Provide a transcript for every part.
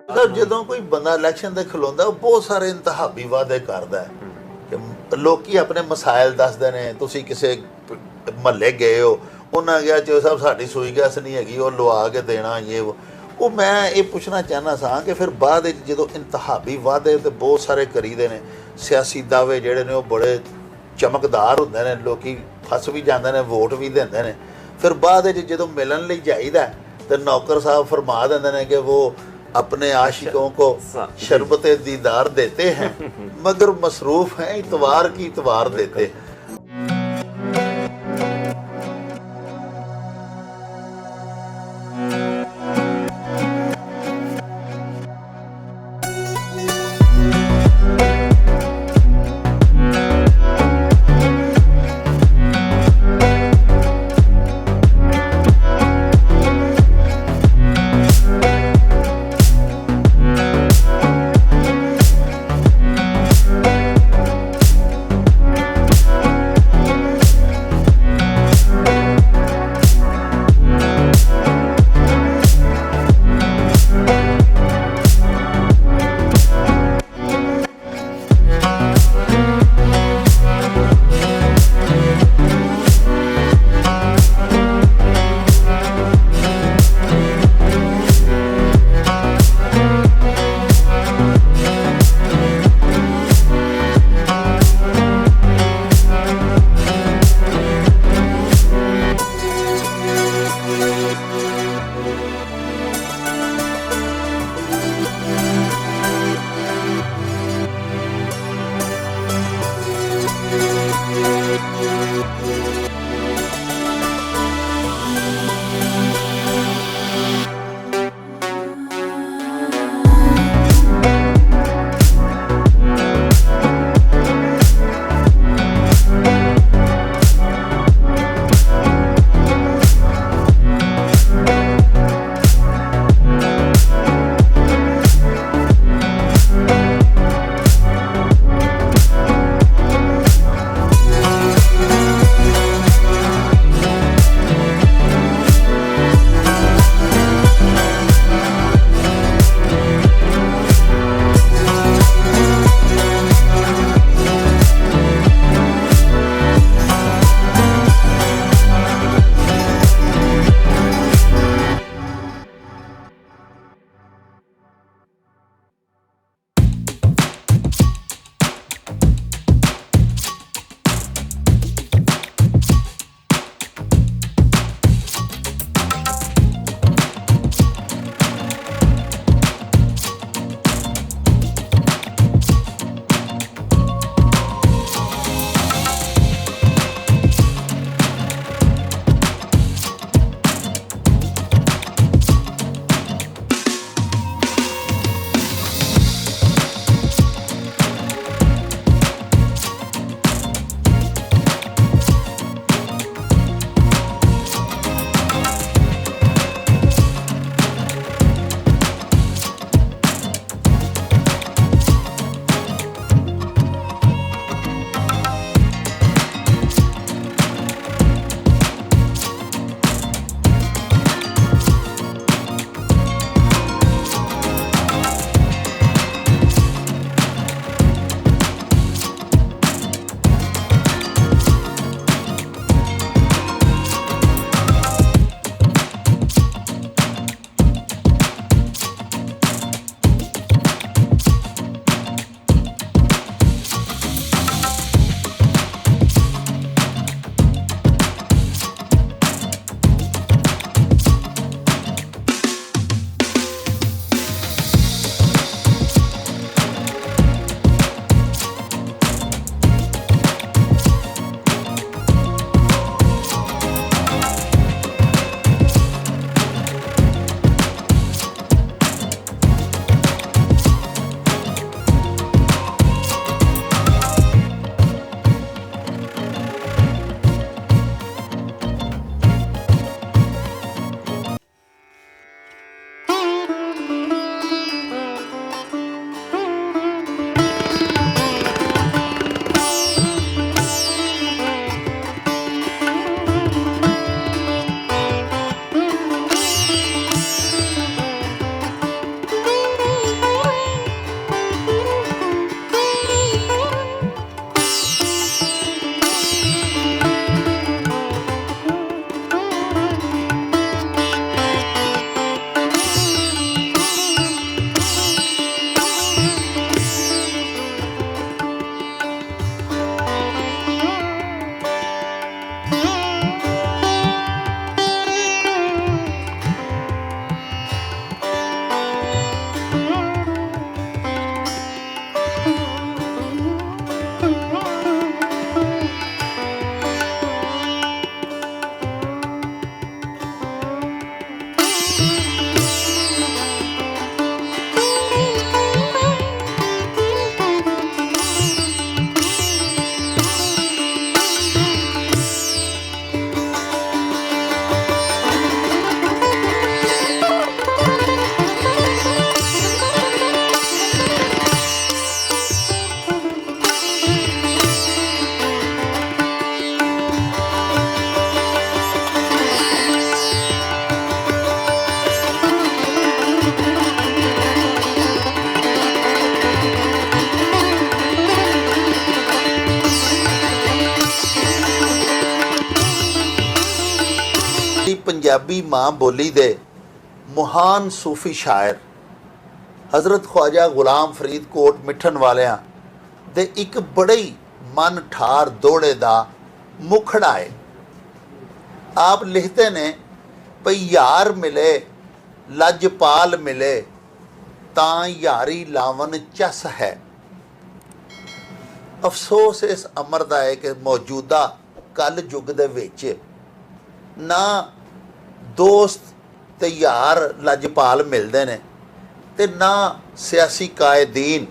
मतलब ਜਦੋਂ ਕੋਈ ਬੰਦਾ ਇਲੈਕਸ਼ਨ ਦੇ ਖਲੋਂਦਾ ਉਹ ਬਹੁਤ ਸਾਰੇ ਇੰਤਹਾਬੀ ਵਾਅਦੇ ਕਰਦਾ ਹੈ ਕਿ ਲੋਕੀ ਆਪਣੇ ਮਸਾਇਲ ਦੱਸਦੇ ਨੇ। ਤੁਸੀਂ ਕਿਸੇ ਮਹੱਲੇ ਗਏ ਹੋ, ਉਹਨਾਂ ਗਿਆ ਚੋ ਸਾਹਿਬ ਸਾਡੀ ਸੂਈ ਗੈਸ ਨਹੀਂ ਹੈਗੀ, ਉਹ ਲਵਾ ਕੇ ਦੇਣਾ ਉਹ ਮੈਂ ਇਹ ਪੁੱਛਣਾ ਚਾਹੁੰਦਾ ਸਾਂ ਕਿ ਫਿਰ ਬਾਅਦ ਵਿੱਚ ਜਦੋਂ ਇੰਤਹਾਬੀ ਵਾਅਦੇ ਤੇ ਬਹੁਤ ਸਾਰੇ ਕਰੀਦੇ ਨੇ, ਸਿਆਸੀ ਦਾਅਵੇ ਜਿਹੜੇ ਨੇ ਉਹ ਬੜੇ ਚਮਕਦਾਰ ਹੁੰਦੇ ਨੇ, ਲੋਕੀ ਫਸ ਵੀ ਜਾਂਦੇ ਨੇ, ਵੋਟ ਵੀ ਦਿੰਦੇ ਨੇ, ਫਿਰ ਬਾਅਦ ਵਿੱਚ ਜਦੋਂ ਮਿਲਣ ਲਈ ਜਾਈਦਾ ਤੇ ਨੌਕਰ ਸਾਹਿਬ ਫਰਮਾ ਦਿੰਦੇ ਨੇ ਕਿ ਉਹ अपने आशिकों को शरबत दीदार देते हैं मगर मसरूफ हैं इतवार की इतवार देते हैं। ਪੰਜਾਬੀ ਮਾਂ ਬੋਲੀ ਦੇ ਮਹਾਨ ਸੂਫੀ ਸ਼ਾਇਰ ਹਜ਼ਰਤ ਖਵਾਜਾ ਗੁਲਾਮ ਫਰੀਦ ਕੋਟ ਮਿੱਠਣ ਵਾਲਿਆਂ ਦੇ ਇੱਕ ਬੜੇ ਹੀ ਮਨ ਠਾਰ ਦੋੜੇ ਦਾ ਮੁਖੜਾ ਹੈ। ਆਪ ਲਿਖਦੇ ਨੇ ਭਈ ਯਾਰ ਮਿਲੇ ਲਜਪਾਲ ਮਿਲੇ ਤਾਂ ਯਾਰੀ ਲਾਵਨ ਚਸ ਹੈ। ਅਫਸੋਸ ਇਸ ਅਮਰ ਦਾ ਹੈ ਕਿ ਮੌਜੂਦਾ ਕਲ ਯੁੱਗ ਦੇ ਵਿੱਚ ਨਾ ਦੋਸਤ ਤੇ ਯਾਰ ਲਜਪਾਲ ਮਿਲਦੇ ਨੇ ਤੇ ਨਾ ਸਿਆਸੀ ਕਾਇਦੀਨ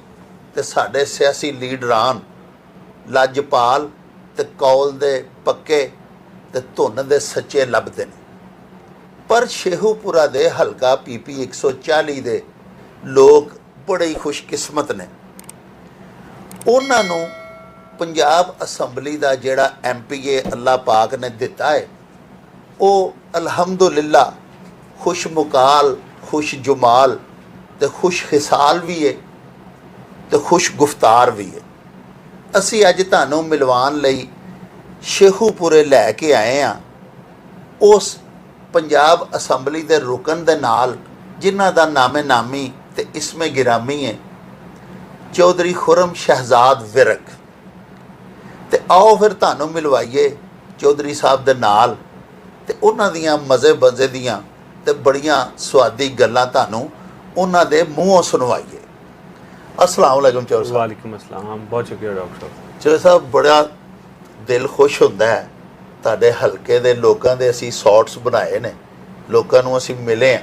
ਤੇ ਸਾਡੇ ਸਿਆਸੀ ਲੀਡਰਾਨ ਲਜਪਾਲ ਤੇ ਕੌਲ ਦੇ ਪੱਕੇ ਤੇ ਧੁਨ ਦੇ ਸੱਚੇ ਲੱਭਦੇ ਨੇ। ਪਰ ਸ਼ੇਖੂਪੁਰਾ ਦੇ ਹਲਕਾ PP 140 ਦੇ ਲੋਕ ਬੜੇ ਹੀ ਖੁਸ਼ਕਿਸਮਤ ਨੇ। ਉਹਨਾਂ ਨੂੰ ਪੰਜਾਬ ਅਸੈਂਬਲੀ ਦਾ ਜਿਹੜਾ MPA ਅੱਲਾਹ ਪਾਕ ਨੇ ਦਿੱਤਾ ਹੈ ਉਹ ਅਲਹਮਦੁਲਿਲਾ ਖੁਸ਼ਮੁਕਾਲ ਖੁਸ਼ ਜਮਾਲ ਤੇ ਖੁਸ਼ ਹਿਸਾਲ ਵੀ ਹੈ ਤੇ ਖੁਸ਼ ਗੁਫਤਾਰ ਵੀ ਹੈ। ਅਸੀਂ ਅੱਜ ਤੁਹਾਨੂੰ ਮਿਲਵਾਉਣ ਲਈ ਸ਼ੇਖੂਪੁਰੇ ਲੈ ਕੇ ਆਏ ਹਾਂ ਉਸ ਪੰਜਾਬ ਅਸੈਂਬਲੀ ਦੇ ਰੁਕਨ ਦੇ ਨਾਲ ਜਿਨ੍ਹਾਂ ਦਾ ਨਾਮੇ ਨਾਮੀ ਤੇ ਇਸਮੇ ਗਿਰਾਮੀ ਹੈ ਚੌਧਰੀ ਖੁਰਮ ਸ਼ਹਿਜ਼ਾਦ ਵਿਰਕ। ਤੇ ਆਓ ਫਿਰ ਤੁਹਾਨੂੰ ਮਿਲਵਾਈਏ ਚੌਧਰੀ ਸਾਹਿਬ ਦੇ ਨਾਲ ਤੇ ਉਹਨਾਂ ਦੀਆਂ ਮਜ਼ੇ ਦੀਆਂ ਤੇ ਬੜੀਆਂ ਸਵਾਦੀ ਗੱਲਾਂ ਤੁਹਾਨੂੰ ਉਹਨਾਂ ਦੇ ਮੂੰਹੋਂ ਸੁਣਵਾਈਏ। अस्सलाम वालेकुम चौधरी साहब। वालेकुम अस्सलाम। बहुत शुक्रिया डॉक्टर साहब। चौधरी साहब बड़ा दिल खुश ਹੁੰਦਾ ਹੈ ਤੁਹਾਡੇ ਹਲਕੇ ਦੇ ਲੋਕਾਂ ਦੇ ਅਸੀਂ ਸ਼ਾਰਟਸ ਬਣਾਏ ਨੇ ਲੋਕਾਂ ਨੂੰ ਅਸੀਂ ਮਿਲੇ ਆ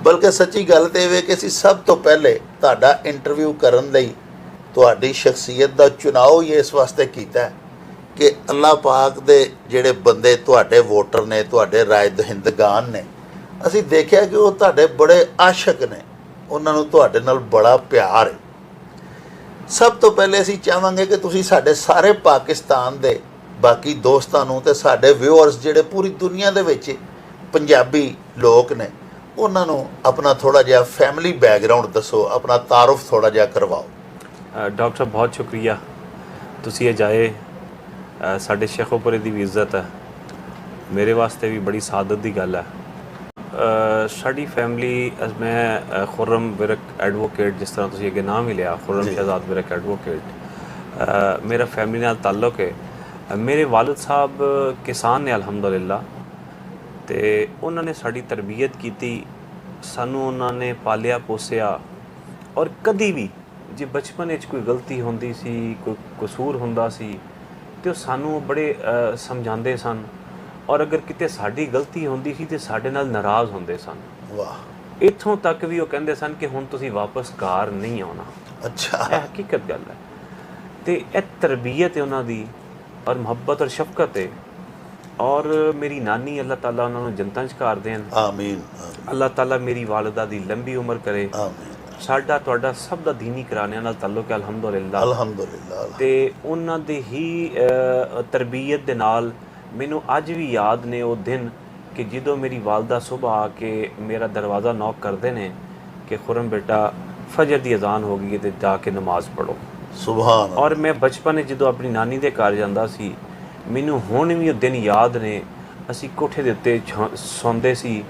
ਬਲਕਿ ਸੱਚੀ ਗੱਲ ਤੇ ਇਹ ਵੇ ਕਿ ਅਸੀਂ ਸਭ ਤੋਂ ਪਹਿਲੇ ਤੁਹਾਡਾ ਇੰਟਰਵਿਊ ਕਰਨ ਲਈ ਤੁਹਾਡੀ ਸ਼ਖਸੀਅਤ ਦਾ ਚੁਣਾਵ ਹੀ ਇਸ ਵਾਸਤੇ ਕੀਤਾ ਹੈ ਕਿ ਅੱਲਾਹ ਪਾਕ ਦੇ ਜਿਹੜੇ ਬੰਦੇ ਤੁਹਾਡੇ ਵੋਟਰ ਨੇ ਤੁਹਾਡੇ ਰਾਏ ਦਹਿੰਦਗਾਨ ਨੇ ਅਸੀਂ ਦੇਖਿਆ ਕਿ ਉਹ ਤੁਹਾਡੇ ਬੜੇ ਆਸ਼ਕ ਨੇ ਉਹਨਾਂ ਨੂੰ ਤੁਹਾਡੇ ਨਾਲ ਬੜਾ ਪਿਆਰ ਹੈ। ਸਭ ਤੋਂ ਪਹਿਲੇ ਅਸੀਂ ਚਾਹਾਂਗੇ ਕਿ ਤੁਸੀਂ ਸਾਡੇ ਸਾਰੇ ਪਾਕਿਸਤਾਨ ਦੇ ਬਾਕੀ ਦੋਸਤਾਂ ਨੂੰ ਤੇ ਸਾਡੇ ਵਿਊਅਰਸ ਜਿਹੜੇ ਪੂਰੀ ਦੁਨੀਆ ਦੇ ਵਿੱਚ ਪੰਜਾਬੀ ਲੋਕ ਨੇ ਉਹਨਾਂ ਨੂੰ ਆਪਣਾ ਥੋੜਾ ਜਿਹਾ ਫੈਮਿਲੀ ਬੈਕਗ੍ਰਾਉਂਡ ਦੱਸੋ ਆਪਣਾ ਤਾਰਫ ਥੋੜਾ ਜਿਹਾ ਕਰਵਾਓ। ਡਾਕਟਰ ਸਾਹਿਬ ਬਹੁਤ ਸ਼ੁਕਰੀਆ ਤੁਸੀਂ ਇਹ ਜਾਏ ਸਾਡੇ ਸ਼ੇਖੂਪੁਰੇ ਦੀ ਵੀ ਇੱਜ਼ਤ ਹੈ ਮੇਰੇ ਵਾਸਤੇ ਵੀ ਬੜੀ ਸਾਦਤ ਦੀ ਗੱਲ ਹੈ। ਸਾਡੀ ਫੈਮਿਲੀ ਮੈਂ ਖੁਰਮ ਵਿਰਕ ਐਡਵੋਕੇਟ ਜਿਸ ਤਰ੍ਹਾਂ ਤੁਸੀਂ ਅੱਗੇ ਨਾਮ ਹੀ ਲਿਆ ਖੁਰਮ ਸ਼ਹਿਜ਼ਾਦ ਵਿਰਕ ਐਡਵੋਕੇਟ ਮੇਰਾ ਫੈਮਿਲੀ ਨਾਲ ਤਾਲੁਕ ਹੈ। ਮੇਰੇ ਵਾਲਿਦ ਸਾਹਿਬ ਕਿਸਾਨ ਨੇ ਅਲਹਮਦੁਲਿਲਾ ਤੇ ਉਹਨਾਂ ਨੇ ਸਾਡੀ ਤਰਬੀਅਤ ਕੀਤੀ ਸਾਨੂੰ ਉਹਨਾਂ ਨੇ ਪਾਲਿਆ ਪੋਸਿਆ ਔਰ ਕਦੀ ਵੀ ਜੇ ਬਚਪਨ ਵਿੱਚ ਕੋਈ ਗਲਤੀ ਹੁੰਦੀ ਸੀ ਕੋਈ ਕਸੂਰ ਹੁੰਦਾ ਸੀ ਤੇ ਉਹ ਸਾਨੂੰ ਬੜੇ ਸਮਝਾਉਂਦੇ ਸਨ ਔਰ ਅਗਰ ਕਿਤੇ ਸਾਡੀ ਗਲਤੀ ਹੁੰਦੀ ਸੀ ਤੇ ਸਾਡੇ ਨਾਲ ਨਾਰਾਜ਼ ਹੁੰਦੇ ਸਨ। ਵਾਹ। ਇੱਥੋਂ ਤੱਕ ਵੀ ਉਹ ਕਹਿੰਦੇ ਸਨ ਕਿ ਹੁਣ ਤੁਸੀਂ ਵਾਪਸ ਘਰ ਨਹੀਂ ਆਉਣਾ। ਅੱਛਾ। ਇਹ ਹਕੀਕਤ ਗੱਲ ਹੈ ਤੇ ਇਹ ਤਰਬੀਅਤ ਹੈ ਉਹਨਾਂ ਦੀ ਔਰ ਮੁਹੱਬਤ ਔਰ ਸ਼ਫਕਤ ਹੈ ਔਰ ਮੇਰੀ ਨਾਨੀ ਅੱਲਾਹ ਤਾਲਾ ਉਹਨਾਂ ਨੂੰ ਜੰਨਤਾਂ 'ਚ ਕਰ ਦੇਣ। ਆਮੀਨ। ਅੱਲਾਹ ਤਾਲਾ ਮੇਰੀ ਵਾਲਿਦਾ ਦੀ ਲੰਬੀ ਉਮਰ ਕਰੇ। ਆਮੀਨ। ਸਾਡਾ ਤੁਹਾਡਾ ਸਭ ਦਾ ਦੀਨੀ ਘਰਾਣਿਆਂ ਨਾਲ ਤਾਲੁਕ ਹੈ ਅਲਹਮਦੁਲਿਲਾ। ਅਲਹਮਦੁਲਿਲਾ। ਤੇ ਉਹਨਾਂ ਦੀ ਹੀ ਤਰਬੀਅਤ ਦੇ ਨਾਲ ਮੈਨੂੰ ਅੱਜ ਵੀ ਯਾਦ ਨੇ ਉਹ ਦਿਨ ਕਿ ਜਦੋਂ ਮੇਰੀ ਵਾਲਦਾ ਸੁਬਹ ਆ ਕੇ ਮੇਰਾ ਦਰਵਾਜ਼ਾ ਨੌਕ ਕਰਦੇ ਨੇ ਕਿ ਖੁਰਮ ਬੇਟਾ ਫਜਰ ਦੀ ਅਜ਼ਾਨ ਹੋ ਗਈ ਤੇ ਜਾ ਕੇ ਨਮਾਜ਼ ਪੜ੍ਹੋ। ਸੁਭਾਨ। ਔਰ ਮੈਂ ਬਚਪਨ ਵਿੱਚ ਜਦੋਂ ਆਪਣੀ ਨਾਨੀ ਦੇ ਘਰ ਜਾਂਦਾ ਸੀ ਮੈਨੂੰ ਹੁਣ ਵੀ ਉਹ ਦਿਨ ਯਾਦ ਨੇ। ਅਸੀਂ ਕੋਠੇ ਦੇ ਉੱਤੇ ਸੌਂਦੇ ਸੀ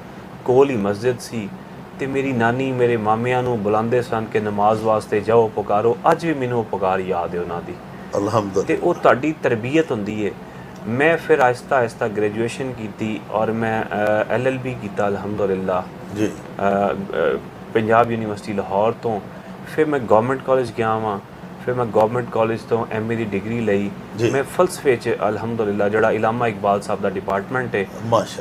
ਕੋਲ ਹੀ ਮਸਜਿਦ ਸੀ ਤੇ ਮੇਰੀ ਨਾਨੀ ਮੇਰੇ ਮਾਮਿਆਂ ਨੂੰ ਬੁਲਾਉਂਦੇ ਸਨ ਕਿ ਨਮਾਜ਼ ਵਾਸਤੇ ਜਾਓ ਪੁਕਾਰੋ। ਅੱਜ ਵੀ ਮੈਨੂੰ ਉਹ ਪੁਕਾਰ ਯਾਦ ਹੈ ਉਹਨਾਂ ਦੀ। ਅਲਹਮਦੁਲਿਲਾ। ਤੇ ਉਹ ਤੁਹਾਡੀ ਤਰਬੀਅਤ ਹੁੰਦੀ ਹੈ। मैं फिर आहिस्ता आहिस्ता ग्रेजुएशन की और मैं LLB किया अलहमदुलिल्लाह जी पंजाब यूनिवर्सिटी लाहौर तो। फिर मैं गवर्नमेंट कॉलेज गया वहाँ फिर मैं गवर्नमेंट कॉलेज तो MA की डिग्री लई। मैं फलसफे च अलहमदुलिल्लाह जोड़ा इलामा इकबाल साहब का डिपार्टमेंट है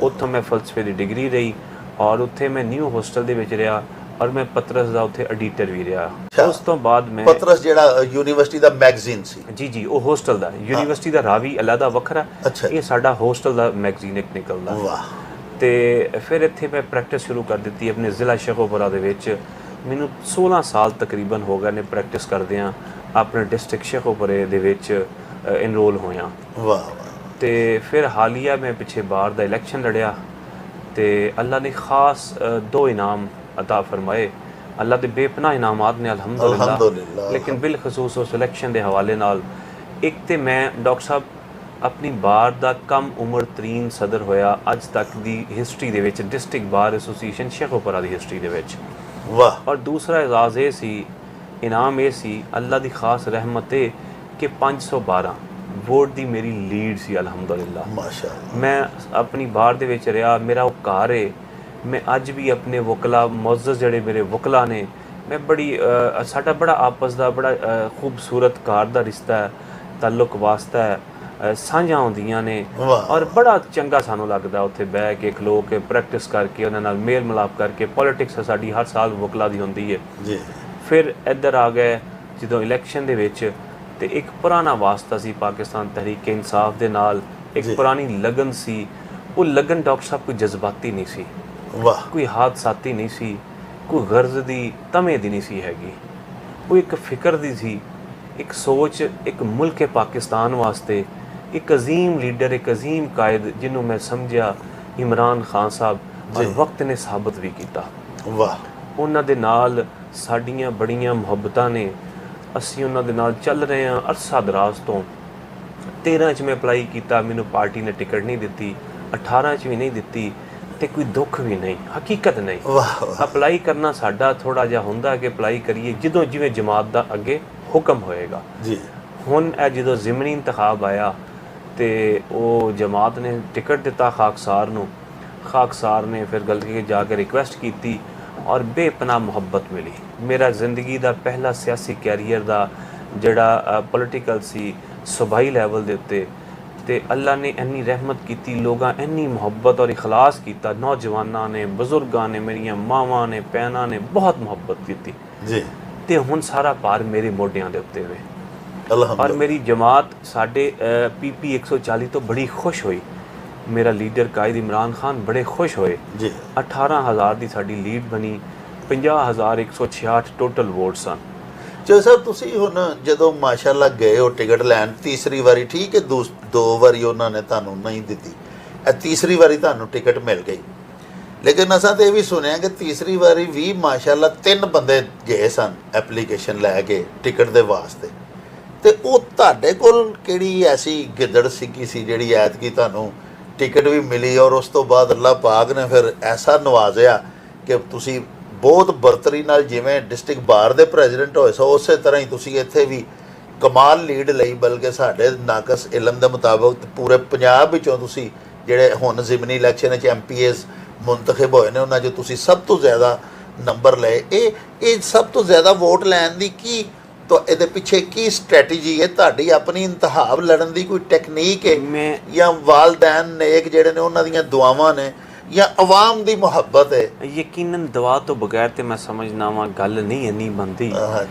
उत्थों मैं फलसफे की डिग्री रही और उत्थे मैं न्यू होस्टल दे विच रहा और मैं पतरस का उत्थे एडिटर भी रहा। उस तो बाद मैं पतरस जेड़ा यूनिवर्सिटी दा मैगजीन सी जी जी वो होस्टल दा यूनिवर्सिटी दा रावी अलहदा वखरा ये साडा होस्टल दा मैगजीन एक निकलदा। वाह। ते फिर इत्थे मैं प्रैक्टिस शुरू कर दी अपने जिला शेखोपुरा दे विच मैनू 16 साल तकरीबन हो गए ने प्रैक्टिस करदियां अपने डिस्ट्रिक्ट शेखोपुरे दे विच इनरोल होया। वाह। ते फिर हालिया मैं पिछे बार दा इलैक्शन लड़िया ते अल्लाह ने खास 2 इनाम अता फरमाए। अल्लाह के बेपनाह इनामात ने अल्हम्दुलिल्लाह। लेकिन बिलखसूस उस इलैक्शन के हवाले नाल एक तो मैं डॉक्टर साहब ਆਪਣੀ ਬਾਰ ਦਾ ਕਮ ਉਮਰ ਤਰੀਨ ਸਦਰ ਹੋਇਆ ਅੱਜ ਤੱਕ ਦੀ ਹਿਸਟਰੀ ਦੇ ਵਿੱਚ, ਡਿਸਟ੍ਰਿਕਟ ਬਾਰ ਐਸੋਸੀਏਸ਼ਨ ਸ਼ੇਖੂਪੁਰਾ ਦੀ ਹਿਸਟਰੀ ਦੇ ਵਿੱਚ। ਵਾਹ। ਔਰ ਦੂਸਰਾ ਇਜਾਜ਼ ਇਹ ਸੀ, ਇਨਾਮ ਇਹ ਸੀ, ਅੱਲਾ ਦੀ ਖਾਸ ਰਹਿਮਤ ਹੈ ਕਿ 512 ਵੋਟ ਦੀ ਮੇਰੀ ਲੀਡ ਸੀ ਅਲਹਮਦੁਲਿਲਾ। ਮਾਸ਼ਾਅੱਲਾ। ਮੈਂ ਆਪਣੀ ਬਾਰ ਦੇ ਵਿੱਚ ਰਿਹਾ, ਮੇਰਾ ਉਹ ਘਰ ਹੈ। ਮੈਂ ਅੱਜ ਵੀ ਆਪਣੇ ਵਕਲਾ ਮੁਅੱਜ਼ਜ਼ ਜਿਹੜੇ ਮੇਰੇ ਵਕਲਾ ਨੇ, ਮੈਂ ਬੜੀ ਸਾਡਾ ਬੜਾ ਆਪਸ ਦਾ ਬੜਾ ਖੂਬਸੂਰਤ ਘਰ ਦਾ ਰਿਸ਼ਤਾ ਹੈ, ਤਾਲੁਕ ਵਾਸਤਾ ਹੈ, ਸਾਂਝਾਂ ਹੁੰਦੀਆਂ ਨੇ। ਔਰ ਬੜਾ ਚੰਗਾ ਸਾਨੂੰ ਲੱਗਦਾ ਉੱਥੇ ਬਹਿ ਕੇ ਖਲੋ ਕੇ ਪ੍ਰੈਕਟਿਸ ਕਰਕੇ ਉਹਨਾਂ ਨਾਲ ਮੇਲ ਮਿਲਾਪ ਕਰਕੇ। ਪੋਲੀਟਿਕਸ ਸਾਡੀ ਹਰ ਸਾਲ ਵਕਲਾ ਦੀ ਹੁੰਦੀ ਹੈ ਜੀ। ਫਿਰ ਇੱਧਰ ਆ ਗਏ ਜਦੋਂ ਇਲੈਕਸ਼ਨ ਦੇ ਵਿੱਚ, ਤੇ ਇੱਕ ਪੁਰਾਣਾ ਵਾਸਤਾ ਸੀ ਪਾਕਿਸਤਾਨ ਤਹਿਰੀਕ ਇਨਸਾਫ ਦੇ ਨਾਲ, ਇੱਕ ਪੁਰਾਣੀ ਲਗਨ ਸੀ। ਉਹ ਲਗਨ ਡਾਕਟਰ ਸਾਹਿਬ ਕੋਈ ਜਜ਼ਬਾਤੀ ਨਹੀਂ ਸੀ, ਵਾਹ, ਕੋਈ ਹਾਦਸਾਤੀ ਨਹੀਂ ਸੀ, ਕੋਈ ਗਰਜ਼ ਦੀ ਤਮੇ ਦੀ ਨਹੀਂ ਸੀ ਹੈਗੀ। ਉਹ ਇੱਕ ਫਿਕਰ ਦੀ ਸੀ, ਇੱਕ ਸੋਚ, ਇੱਕ ਮੁਲਕ ਪਾਕਿਸਤਾਨ ਵਾਸਤੇ ਇੱਕ ਅਜ਼ੀਮ ਲੀਡਰ, ਇੱਕ ਅਜ਼ੀਮ ਕਾਇਦ ਜਿਹਨੂੰ ਮੈਂ ਸਮਝਿਆ ਇਮਰਾਨ ਖਾਨ ਸਾਹਿਬ, ਔਰ ਵਕਤ ਨੇ ਸਾਬਤ ਵੀ ਕੀਤਾ। ਵਾਹ। ਉਹਨਾਂ ਦੇ ਨਾਲ ਸਾਡੀਆਂ ਬੜੀਆਂ ਮੁਹੱਬਤਾਂ ਨੇ, ਅਸੀਂ ਉਹਨਾਂ ਦੇ ਨਾਲ ਚੱਲ ਰਹੇ ਹਾਂ ਅਰਸਾ ਦਰਾਜ਼ ਤੋਂ। 13 'ਚ ਮੈਂ ਅਪਲਾਈ ਕੀਤਾ, ਮੈਨੂੰ ਪਾਰਟੀ ਨੇ ਟਿਕਟ ਨਹੀਂ ਦਿੱਤੀ, 18 'ਚ ਵੀ ਨਹੀਂ ਦਿੱਤੀ, ਤੇ ਕੋਈ ਦੁੱਖ ਵੀ ਨਹੀਂ, ਹਕੀਕਤ ਨਹੀਂ। ਅਪਲਾਈ ਕਰਨਾ ਸਾਡਾ ਥੋੜਾ ਜਿਹਾ ਹੁੰਦਾ ਕਿ ਅਪਲਾਈ ਕਰੀਏ ਜਦੋਂ ਜਿਵੇਂ ਜਮਾਤ ਦਾ ਅੱਗੇ ਹੁਕਮ ਹੋਏਗਾ ਜੀ। ਹੁਣ ਇਹ ਜਦੋਂ ਜ਼ਿਮਨੀ ਇੰਤਖਾਬ ਆਇਆ ਤੇ ਉਹ ਜਮਾਤ ਨੇ ਟਿਕਟ ਦਿੱਤਾ ਖਾਕਸਾਰ ਨੂੰ, ਖਾਕਸਾਰ ਨੇ ਫਿਰ ਗਲਤੀ ਕੇ ਜਾ ਕੇ ਰਿਕੁਐਸਟ ਕੀਤੀ ਔਰ ਬੇਪਨਾਹ ਮੁਹੱਬਤ ਮਿਲੀ। ਮੇਰਾ ਜ਼ਿੰਦਗੀ ਦਾ ਪਹਿਲਾ ਸਿਆਸੀ ਕੈਰੀਅਰ ਦਾ ਜਿਹੜਾ ਪੋਲੀਟੀਕਲ ਸੀ ਸੂਬਾਈ ਲੈਵਲ ਦੇ ਉੱਤੇ, ਤੇ ਅੱਲਾ ਨੇ ਇੰਨੀ ਰਹਿਮਤ ਕੀਤੀ, ਲੋਕਾਂ ਇੰਨੀ ਮੁਹੱਬਤ ਔਰ ਇਖਲਾਸ ਕੀਤਾ, ਨੌਜਵਾਨਾਂ ਨੇ, ਬਜ਼ੁਰਗਾਂ ਨੇ, ਮੇਰੀਆਂ ਮਾਵਾਂ ਨੇ, ਭੈਣਾਂ ਨੇ ਬਹੁਤ ਮੁਹੱਬਤ ਕੀਤੀ ਜੀ। ਤੇ ਹੁਣ ਸਾਰਾ ਭਾਰ ਮੇਰੇ ਮੋਢਿਆਂ ਦੇ ਉੱਤੇ ਵੇ। ਔਰ ਮੇਰੀ ਜਮਾਤ ਸਾਡੇ PP 140 ਤੋਂ ਬੜੀ ਖੁਸ਼ ਹੋਈ। ਮੇਰਾ ਲੀਡਰ ਕਾਇਦ ਇਮਰਾਨ ਖਾਨ ਬੜੇ ਖੁਸ਼ ਹੋਏ ਜੀ। 18,000 ਦੀ ਸਾਡੀ ਲੀਡ ਬਣੀ, 50,166 ਟੋਟਲ ਵੋਟ ਸਨ। ਜੋ ਸਾਹਿਬ ਤੁਸੀਂ ਹੁਣ ਜਦੋਂ ਮਾਸ਼ਾਅੱਲਾ ਗਏ ਹੋ ਟਿਕਟ ਲੈਣ, ਤੀਸਰੀ ਵਾਰੀ ਠੀਕ ਹੈ, ਦੋ ਵਾਰੀ ਉਹਨਾਂ ਨੇ ਤੁਹਾਨੂੰ ਨਹੀਂ ਦਿੱਤੀ, ਇਹ ਤੀਸਰੀ ਵਾਰੀ ਤੁਹਾਨੂੰ ਟਿਕਟ ਮਿਲ ਗਈ। ਲੇਕਿਨ ਅਸਾਂ ਤਾਂ ਇਹ ਵੀ ਸੁਣਿਆ ਕਿ ਤੀਸਰੀ ਵਾਰੀ ਵੀ ਮਾਸ਼ਾਅੱਲਾ 3 ਬੰਦੇ ਗਏ ਸਨ ਐਪਲੀਕੇਸ਼ਨ ਲੈ ਕੇ ਟਿਕਟ ਦੇ ਵਾਸਤੇ, ਤੇ ਉਹ ਤੁਹਾਡੇ ਕੋਲ ਕਿਹੜੀ ਐਸੀ ਗਿੱਦੜ ਸਿੱਕੀ ਸੀ ਜਿਹੜੀ ਐਤਕੀ ਤੁਹਾਨੂੰ ਟਿਕਟ ਵੀ ਮਿਲੀ, ਔਰ ਉਸ ਤੋਂ ਬਾਅਦ ਅੱਲਾਹ ਪਾਕ ਨੇ ਫਿਰ ਐਸਾ ਨਵਾਜ਼ਿਆ ਕਿ ਤੁਸੀਂ ਬਹੁਤ ਬਰਤਰੀ ਨਾਲ, ਜਿਵੇਂ ਡਿਸਟ੍ਰਿਕਟ ਬਾਰ ਦੇ ਪ੍ਰੈਜ਼ੀਡੈਂਟ ਹੋਏ ਸੋ ਉਸੇ ਤਰ੍ਹਾਂ ਹੀ ਤੁਸੀਂ ਇੱਥੇ ਵੀ ਕਮਾਲ ਲੀਡ ਲਈ। ਬਲਕਿ ਸਾਡੇ ਨਾਕਸ ਇਲਮ ਦੇ ਮੁਤਾਬਕ ਪੂਰੇ ਪੰਜਾਬ ਵਿੱਚੋਂ ਤੁਸੀਂ ਜਿਹੜੇ ਹੁਣ ਜ਼ਿਮਨੀ ਇਲੈਕਸ਼ਨ ਵਿੱਚ MPAs ਮੁੰਤਖਬ ਹੋਏ ਨੇ ਉਹਨਾਂ 'ਚ ਤੁਸੀਂ ਸਭ ਤੋਂ ਜ਼ਿਆਦਾ ਨੰਬਰ ਲਏ। ਇਹ ਸਭ ਤੋਂ ਜ਼ਿਆਦਾ ਵੋਟ ਲੈਣ ਦੀ ਕੀ ਤਾਂ ਇਹਦੇ ਪਿੱਛੇ ਕੀ ਸਟ੍ਰੈਟਜੀ ਹੈ ਤੁਹਾਡੀ? ਆਪਣੀ ਇੰਤਖਾਬ ਲੜਨ ਦੀ ਕੋਈ ਟੈਕਨੀਕ ਹੈ ਜਾਂ ਵਾਲदैन ਨੇਕ ਜਿਹੜੇ ਨੇ ਉਹਨਾਂ ਦੀਆਂ ਦੁਆਵਾਂ ਨੇ ਜਾਂ ਆਵਾਮ ਦੀ ਮੁਹੱਬਤ ਹੈ? ਯਕੀਨਨ ਦਵਾ ਤੋਂ ਬਗੈਰ ਤੇ ਮੈਂ ਸਮਝਣਾ ਵਾਂ ਗੱਲ ਨਹੀਂ ਇੰਨੀ ਬਣਦੀ।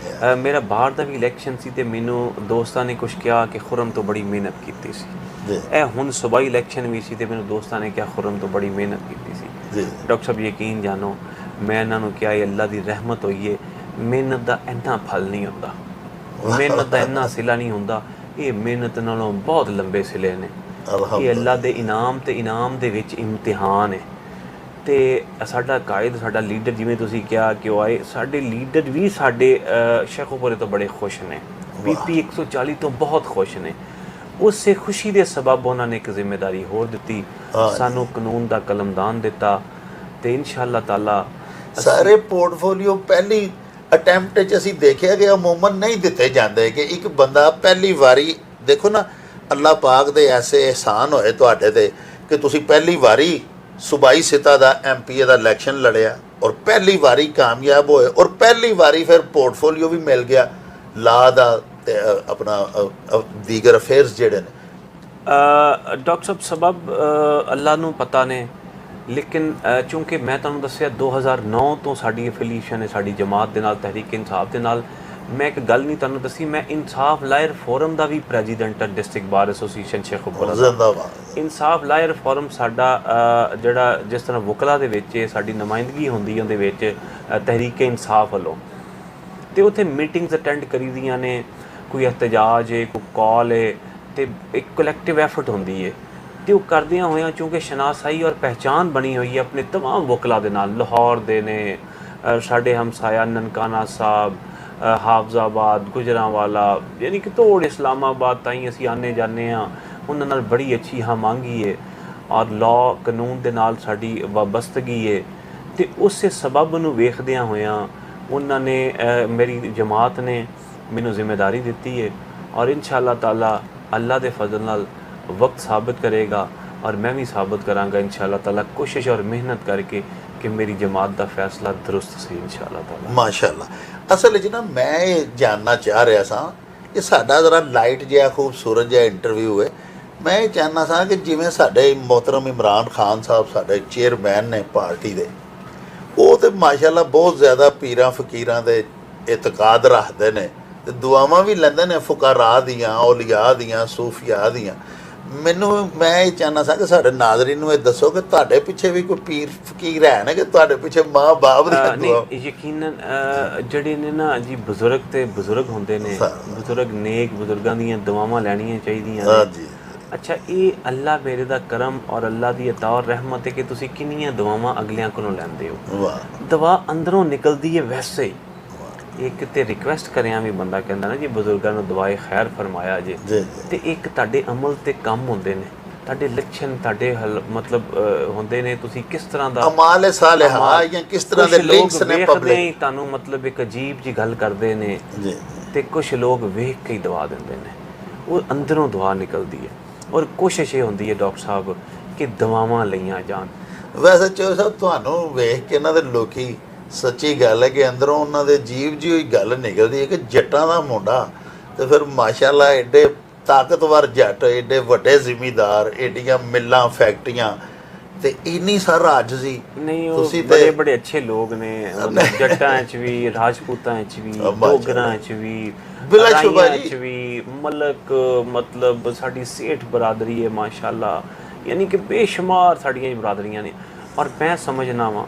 ਮੇਰਾ ਬਾਹਰ ਦਾ ਵੀ ਇਲੈਕਸ਼ਨ ਸੀ ਤੇ ਮੈਨੂੰ ਦੋਸਤਾਂ ਨੇ ਕੁਝ ਕਿਹਾ ਕਿ ਖੁਰਮ ਤੋਂ ਬੜੀ ਮਿਹਨਤ ਕੀਤੀ ਸੀ। ਇਹ ਹੁਣ ਸੂਬਾਈ ਇਲੈਕਸ਼ਨ ਵੀ ਸੀ ਤੇ ਮੈਨੂੰ ਦੋਸਤਾਂ ਨੇ ਕਿਹਾ ਖੁਰਮ ਤੋਂ ਬੜੀ ਮਿਹਨਤ ਕੀਤੀ ਸੀ। ਡਾਕਟਰ ਸਾਹਿਬ ਯਕੀਨ ਜਾਨੋ, ਮੈਂ ਇਹਨਾਂ ਨੂੰ ਕਿਹਾ ਇਹ ਅੱਲਾ ਦੀ ਰਹਿਮਤ ਹੋਈ ਹੈ, ਮਿਹਨਤ ਦਾ ਇੰਨਾ ਫਲ ਨਹੀਂ ਹੁੰਦਾ, ਮਿਹਨਤ ਦਾ ਇੰਨਾ ਸਿਲਾ ਨਹੀਂ ਹੁੰਦਾ, ਇਹ ਮਿਹਨਤ ਨਾਲੋਂ ਬਹੁਤ ਲੰਬੇ ਸਿਲੇ ਨੇ। ਇਹ ਅੱਲਾ ਦੇ ਇਨਾਮ ਤੇ ਇਨਾਮ ਦੇ ਵਿੱਚ ਇਮਤਿਹਾਨ ਹੈ। ਤੇ ਸਾਡਾ ਕਾਇਦ, ਸਾਡਾ ਲੀਡਰ, ਜਿਵੇਂ ਤੁਸੀਂ ਕਿਹਾ ਕਿ ਉਹ ਆਏ, ਸਾਡੇ ਲੀਡਰ ਵੀ ਸਾਡੇ ਸ਼ੇਖੂਪੁਰੇ ਤੋਂ ਬੜੇ ਖੁਸ਼ ਨੇ, PP 140 ਤੋਂ ਬਹੁਤ ਖੁਸ਼ ਨੇ। ਉਸੇ ਖੁਸ਼ੀ ਦੇ ਸਬਬ ਉਹਨਾਂ ਨੇ ਇੱਕ ਜ਼ਿੰਮੇਵਾਰੀ ਹੋਰ ਦਿੱਤੀ, ਸਾਨੂੰ ਕਾਨੂੰਨ ਦਾ ਕਲਮਦਾਨ ਦਿੱਤਾ, ਤੇ ਇਨਸ਼ਾਅੱਲਾ ਤਾਲਾ ਸਾਰੇ ਪੋਰਟਫੋਲੀਓ ਪਹਿਲੀ ਅਟੈਂਪਟ 'ਚ ਅਸੀਂ ਦੇਖਿਆ ਕਿ ਅਮੂਮਨ ਨਹੀਂ ਦਿੱਤੇ ਜਾਂਦੇ ਕਿ ਇੱਕ ਬੰਦਾ ਪਹਿਲੀ ਵਾਰੀ, ਦੇਖੋ ਨਾ ਅੱਲਾਹ ਪਾਕ ਦੇ ਐਸੇ ਅਹਿਸਾਨ ਹੋਏ ਤੁਹਾਡੇ ਤੇ ਕਿ ਤੁਸੀਂ ਪਹਿਲੀ ਵਾਰੀ ਸੂਬਾਈ ਸਿਤਾ ਦਾ MPA ਦਾ ਇਲੈਕਸ਼ਨ ਲੜਿਆ ਔਰ ਪਹਿਲੀ ਵਾਰੀ ਕਾਮਯਾਬ ਹੋਏ, ਔਰ ਪਹਿਲੀ ਵਾਰੀ ਫਿਰ ਪੋਰਟਫੋਲੀਓ ਵੀ ਮਿਲ ਗਿਆ ਲਾ ਦਾ ਤੇ ਆਪਣਾ ਦੀਗਰ ਅਫੇਅਰਸ ਜਿਹੜੇ ਨੇ। ਡਾਕਟਰ ਸਾਹਿਬ ਸਬਬ ਅੱਲਾ ਨੂੰ ਪਤਾ ਨੇ, ਲੇਕਿਨ ਚੂੰਕਿ ਮੈਂ ਤੁਹਾਨੂੰ ਦੱਸਿਆ 2009 ਤੋਂ ਸਾਡੀ ਅਫੀਲੀਏਸ਼ਨ ਹੈ ਸਾਡੀ ਜਮਾਤ ਦੇ ਨਾਲ, ਤਹਿਰੀਕ ਇਨਸਾਫ ਦੇ ਨਾਲ। ਮੈਂ ਇੱਕ ਗੱਲ ਨਹੀਂ ਤੁਹਾਨੂੰ ਦੱਸੀ, ਮੈਂ ਇਨਸਾਫ ਲਾਇਰ ਫੋਰਮ ਦਾ ਵੀ ਪ੍ਰੈਜ਼ੀਡੈਂਟ ਹਾਂ, ਡਿਸਟ੍ਰਿਕਟ ਬਾਰ ਐਸੋਸੀਏਸ਼ਨ ਸ਼ੇਖੂਪੁਰਾ ਦਾ। ਇਨਸਾਫ ਲਾਇਰ ਫੋਰਮ ਸਾਡਾ ਜਿਹੜਾ ਜਿਸ ਤਰ੍ਹਾਂ ਵਕਲਾ ਦੇ ਵਿੱਚ ਸਾਡੀ ਨੁਮਾਇੰਦਗੀ ਹੁੰਦੀ ਉਹਦੇ ਵਿੱਚ ਤਹਿਰੀਕ ਇਨਸਾਫ ਵੱਲੋਂ, ਤੇ ਉੱਥੇ ਮੀਟਿੰਗਸ ਅਟੈਂਡ ਕਰੀਦੀਆਂ ਨੇ, ਕੋਈ ਇhtਜਾਜ ਹੈ, ਕੋਈ ਕਾਲ ਹੈ, ਤੇ ਇੱਕ ਕਲੈਕਟਿਵ ਐਫਰਟ ਹੁੰਦੀ ਹੈ। ਤੇ ਉਹ ਕਰਦਿਆਂ ਹੋਇਆਂ ਚੂੰਕਿ ਸ਼ਨਾਸਾਈ ਔਰ ਪਹਿਚਾਨ ਬਣੀ ਹੋਈ ਹੈ ਆਪਣੇ ਤਮਾਮ ਵਕਲਾ ਦੇ ਨਾਲ, ਲਾਹੌਰ ਦੇ ਨੇ, ਸਾਡੇ ਹਮਸਾਇਆ ਨਨਕਾਣਾ ਸਾਹਿਬ, ਹਾਫਜ਼ਾਬਾਦ, ਗੁਜਰਾਂਵਾਲਾ, ਯਾਨੀ ਕਿ ਤੋੜ ਇਸਲਾਮਾਬਾਦ ਤਾਈਂ ਅਸੀਂ ਆਨੇ ਜਾਂਦੇ ਹਾਂ, ਉਹਨਾਂ ਨਾਲ ਬੜੀ ਅੱਛੀ ਹਮਾਂਗੀ ਹੈ ਔਰ ਲਾਅ ਕਾਨੂੰਨ ਦੇ ਨਾਲ ਸਾਡੀ ਵਾਬਸਤਗੀ ਹੈ। ਤੇ ਉਸੇ ਸਬਬ ਨੂੰ ਵੇਖਦਿਆਂ ਹੋਇਆਂ ਉਹਨਾਂ ਨੇ ਮੇਰੀ ਜਮਾਤ ਨੇ ਮੈਨੂੰ ਜ਼ਿੰਮੇਵਾਰੀ ਦਿੱਤੀ ਹੈ ਔਰ ਇਨਸ਼ਾ ਅੱਲਾਹ ਤਾਲਾ ਅੱਲਾ ਦੇ ਫਜ਼ਲ ਨਾਲ ਵਕਤ ਸਾਬਤ ਕਰੇਗਾ ਔਰ ਮੈਂ ਵੀ ਸਾਬਤ ਕਰਾਂਗਾ ਇਨਸ਼ਾ ਅੱਲਾਹ ਤਾਲਾ, ਕੋਸ਼ਿਸ਼ ਔਰ ਮਿਹਨਤ ਕਰਕੇ ਕਿ ਮੇਰੀ ਜਮਾਤ ਦਾ ਫੈਸਲਾ ਦਰੁਸਤ ਸੀ ਇਨਸ਼ਾ ਅੱਲਾਹ ਤਾਲਾ। ਮਾਸ਼ਾਅੱਲਾ। ਅਸਲ ਵਿੱਚ ਨਾ ਮੈਂ ਇਹ ਜਾਣਨਾ ਚਾਹ ਰਿਹਾ ਸਾਂ ਕਿ ਸਾਡਾ ਜ਼ਰਾ ਲਾਈਟ ਜਿਹਾ ਖੂਬਸੂਰਤ ਜਿਹਾ ਇੰਟਰਵਿਊ ਹੈ। ਮੈਂ ਇਹ ਚਾਹੁੰਦਾ ਸਾਂ ਕਿ ਜਿਵੇਂ ਸਾਡੇ ਮੁਹਤਰਮ ਇਮਰਾਨ ਖਾਨ ਸਾਹਿਬ ਸਾਡੇ ਚੇਅਰਮੈਨ ਨੇ ਪਾਰਟੀ ਦੇ, ਉਹ ਤੇ ਮਾਸ਼ਾਅੱਲਾ ਬਹੁਤ ਜ਼ਿਆਦਾ ਪੀਰਾਂ ਫਕੀਰਾਂ ਦੇ ਇਤਕਾਦ ਰੱਖਦੇ ਨੇ ਤੇ ਦੁਆਵਾਂ ਵੀ ਲੈਂਦੇ ਨੇ ਫੁਕਾਰਾ ਦੀਆਂ, ਔਲੀਆ ਦੀਆਂ, ਸੂਫੀਆ ਦੀਆਂ। ਮੈਂ ਇਹ ਚਾਹੁੰਦਾ ਸਾਂ ਕਿ ਸਾਡੇ ਨਾਜ਼ਰੀਨ ਨੂੰ ਇਹ ਦੱਸੋ ਕਿ ਤੁਹਾਡੇ ਪਿੱਛੇ ਵੀ ਕੋਈ ਪੀਰ ਫਕੀਰ ਹੈ ਨਾ, ਕਿ ਤੁਹਾਡੇ ਪਿੱਛੇ ਮਾਂ ਬਾਪ ਦੀਆਂ ਦੁਆ? ਨਹੀਂ, ਯਕੀਨਨ ਜਿਹੜੇ ਨੇ ਨਾ ਜੀ ਬਜ਼ੁਰਗ ਤੇ ਬਜ਼ੁਰਗ ਹੁੰਦੇ ਨੇ, ਬਜ਼ੁਰਗ ਨੇਕ ਬਜ਼ੁਰਗਾਂ ਦੀਆਂ ਦੁਆਵਾਂ ਲੈਣੀਆਂ ਚਾਹੀਦੀਆਂ ਨੇ। ਹਾਂਜੀ। ਅੱਛਾ, ਇਹ ਅੱਲਾ ਮੇਰੇ ਦਾ ਕਰਮ ਔਰ ਅੱਲਾ ਦੀ ਅਤਾ ਔਰ ਰਹਿਮਤ ਹੈ ਕਿ ਤੁਸੀਂ ਕਿੰਨੀਆਂ ਦੁਆਵਾਂ ਅਗਲਿਆਂ ਕੋਲੋਂ ਲੈਂਦੇ ਹੋ। ਵਾਹ। ਦੁਆ ਅੰਦਰੋਂ ਨਿਕਲਦੀ ਹੈ ਵੈਸੇ ਹੀ। ਇੱਕ ਤੇ ਰਿਕਵੈਸਟ ਕਰਿਆ ਵੀ ਬੰਦਾ ਕਹਿੰਦਾ ਨਾ ਜੀ ਬਜ਼ੁਰਗਾਂ ਨੂੰ ਦੁਆਏ ਖੈਰ ਫਰਮਾਇਆ ਜੇ, ਤੇ ਇੱਕ ਤੁਹਾਡੇ ਅਮਲ ਤੇ ਕੰਮ ਹੁੰਦੇ ਨੇ, ਤੁਹਾਡੇ ਲੱਛਣ ਤੁਹਾਡੇ ਮਤਲਬ ਹੁੰਦੇ ਨੇ, ਤੁਸੀਂ ਕਿਸ ਤਰ੍ਹਾਂ ਦਾ ਅਮਾਲ ਸਾਲਿਹਾ ਜਾਂ ਕਿਸ ਤਰ੍ਹਾਂ ਦੇ ਲਿੰਕਸ ਨੇ ਪਬਲਿਕ ਤੁਹਾਨੂੰ ਮਤਲਬ ਇੱਕ ਅਜੀਬ ਜੀ ਗੱਲ ਕਰਦੇ ਨੇ ਜੀ, ਤੇ ਕੁਝ ਲੋਕ ਵੇਖ ਕੇ ਹੀ ਦੁਆ ਦਿੰਦੇ ਨੇ। ਉਹ ਅੰਦਰੋਂ ਦੁਆ ਨਿਕਲਦੀ ਹੈ ਔਰ ਕੋਸ਼ਿਸ਼ ਇਹ ਹੁੰਦੀ ਹੈ ਡਾਕਟਰ ਸਾਹਿਬ ਕਿ ਦੁਆਵਾਂ ਲਈਆਂ ਜਾਣ। ਵੈਸੇ ਚੋ ਸਾਹਿਬ ਤੁਹਾਨੂੰ ਵੇਖ ਕੇ ਇਹਨਾਂ ਦੇ ਲੋਕੀ, ਸੱਚੀ ਗੱਲ ਹੈ ਕਿ ਅੰਦਰੋਂ ਉਹਨਾਂ ਦੇ ਜੀਵ ਜੀ ਹੋਈ ਗੱਲ ਨਿਕਲਦੀ ਹੈ ਕਿ ਜੱਟਾਂ ਦਾ ਮੁੰਡਾ ਤੇ ਫਿਰ ਮਾਸ਼ਾਅੱਲਾ ਐਡੇ ਤਾਕਤਵਰ ਜੱਟ, ਐਡੇ ਵੱਡੇ ਜ਼ਿਮੀਂਦਾਰ, ਐਡੀਆਂ ਮਿੱਲਾਂ ਫੈਕਟਰੀਆਂ ਤੇ ਇੰਨੀ ਸਾਰ ਆਜਜ਼ੀ। ਨਹੀਂ, ਉਹ ਬੜੇ ਬੜੇ ਅੱਛੇ ਲੋਕ ਨੇ, ਜੱਟਾਂ 'ਚ ਵੀ, ਰਾਜਪੂਤਾਂ 'ਚ ਵੀ, ਡੋਗਰਾਂ 'ਚ ਵੀ, ਰਾਈਆਂ 'ਚ ਵੀ, ਮਲਕ ਮਤਲਬ ਸਾਡੀ ਸੇਠ ਬਰਾਦਰੀ ਹੈ ਮਾਸ਼ਾਅੱਲਾ, ਯਾਨੀ ਕਿ ਬੇਸ਼ੁਮਾਰ ਸਾਡੀਆਂ ਬਰਾਦਰੀਆਂ ਨੇ। ਔਰ ਮੈਂ ਸਮਝਣਾ ਵਾਂ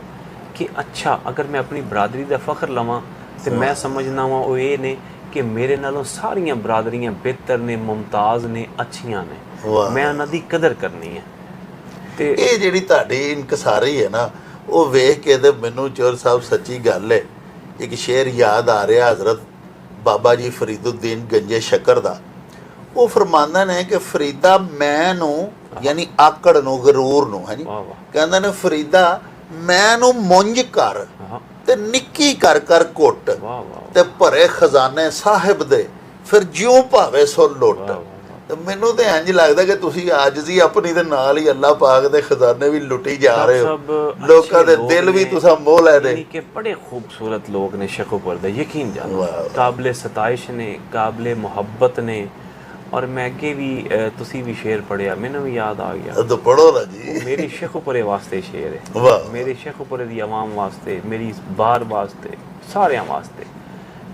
ਕਿ ਅੱਛਾ ਅਗਰ ਮੈਂ ਆਪਣੀ ਬਰਾਦਰੀ ਦਾ ਫਖਰ ਲਵਾਂ ਤੇ ਮੈਂ ਸਮਝਣਾ ਵਾਂ ਉਹ ਇਹ ਨੇ ਕਿ ਮੇਰੇ ਨਾਲੋਂ ਸਾਰੀਆਂ ਬਰਾਦਰੀਆਂ ਬਿਹਤਰ ਨੇ, ਮੁਮਤਾਜ਼ ਨੇ, ਅੱਛੀਆਂ ਨੇ, ਮੈਂ ਉਹਨਾਂ ਦੀ ਕਦਰ ਕਰਨੀ ਹੈ। ਤੇ ਇਹ ਜਿਹੜੀ ਤੁਹਾਡੀ ਇਨਕਸਾਰੀ ਹੈ ਨਾ, ਉਹ ਵੇਖ ਕੇ ਤੇ ਮੈਨੂੰ ਚੋਰ ਸਾਹਿਬ ਸੱਚੀ ਗੱਲ ਹੈ ਇੱਕ ਸ਼ੇਰ ਯਾਦ ਆ ਰਿਹਾ ਹਜ਼ਰਤ ਬਾਬਾ ਜੀ ਫਰੀਦੁੱਦੀਨ ਗੰਜੇ ਸ਼ਕਰ ਦਾ। ਉਹ ਫਰਮਾਉਂਦੇ ਨੇ ਕਿ ਫਰੀਦਾ ਮੈਂ ਨੂੰ, ਯਾਨੀ ਆਕੜ ਨੂੰ, ਗਰੂਰ ਨੂੰ, ਹਾਂਜੀ, ਕਹਿੰਦੇ ਨੇ ਫਰੀਦਾ ਮੈਂ ਨੂੰ ਮੁੰਝ ਕਰ ਤੇ ਨਿੱਕੀ ਕਰ ਕਰ ਘੁੱਟ ਤੇ ਭਰੇ ਖਜ਼ਾਨੇ ਸਾਹਿਬ ਦੇ ਫਿਰ ਜਿਉਂ ਭਾਵੇਂ ਸੋ ਲੁੱਟ। ਤੇ ਮੈਨੂੰ ਤੇ ਇੰਜ ਲੱਗਦਾ ਕਿ ਤੁਸੀਂ ਆਜਜ਼ੀ ਆਪਣੀ ਦੇ ਨਾਲ ਹੀ ਅੱਲਾਹ ਪਾਕ ਦੇ ਖਜ਼ਾਨੇ ਵੀ ਲੁੱਟੀ ਜਾ ਰਹੇ ਹੋ, ਲੋਕਾਂ ਦੇ ਦਿਲ ਵੀ ਤੁਸੀਂ ਮੋਹ ਲੈ ਰਹੇ। ਕਿ ਬੜੇ ਖੂਬਸੂਰਤ ਲੋਕ ਨੇ ਸ਼ਕੋਪੁਰ ਦੇ, ਯਕੀਨ ਜਾਨੋ, ਕਾਬਲੇ ਸਤਾਇਸ਼ ਨੇ, ਕਾਬਲੇ ਮੁਹੱਬਤ ਨੇ। ਔਰ ਮੈਂ ਅੱਗੇ ਵੀ ਤੁਸੀਂ ਵੀ ਸ਼ੇਰ ਪੜ੍ਹਿਆ, ਮੈਨੂੰ ਵੀ ਯਾਦ ਆ ਗਿਆ। ਤਾਂ ਪੜ੍ਹੋ ਨਾ ਜੀ। ਮੇਰੇ ਸ਼ੇਖੂਪੁਰੇ ਵਾਸਤੇ ਸ਼ੇਰ ਹੈ, ਮੇਰੇ ਸ਼ੇਖੂਪੁਰੇ ਦੀ ਆਵਾਮ ਵਾਸਤੇ, ਮੇਰੀ ਬਾਰ ਵਾਸਤੇ, ਸਾਰਿਆਂ ਵਾਸਤੇ,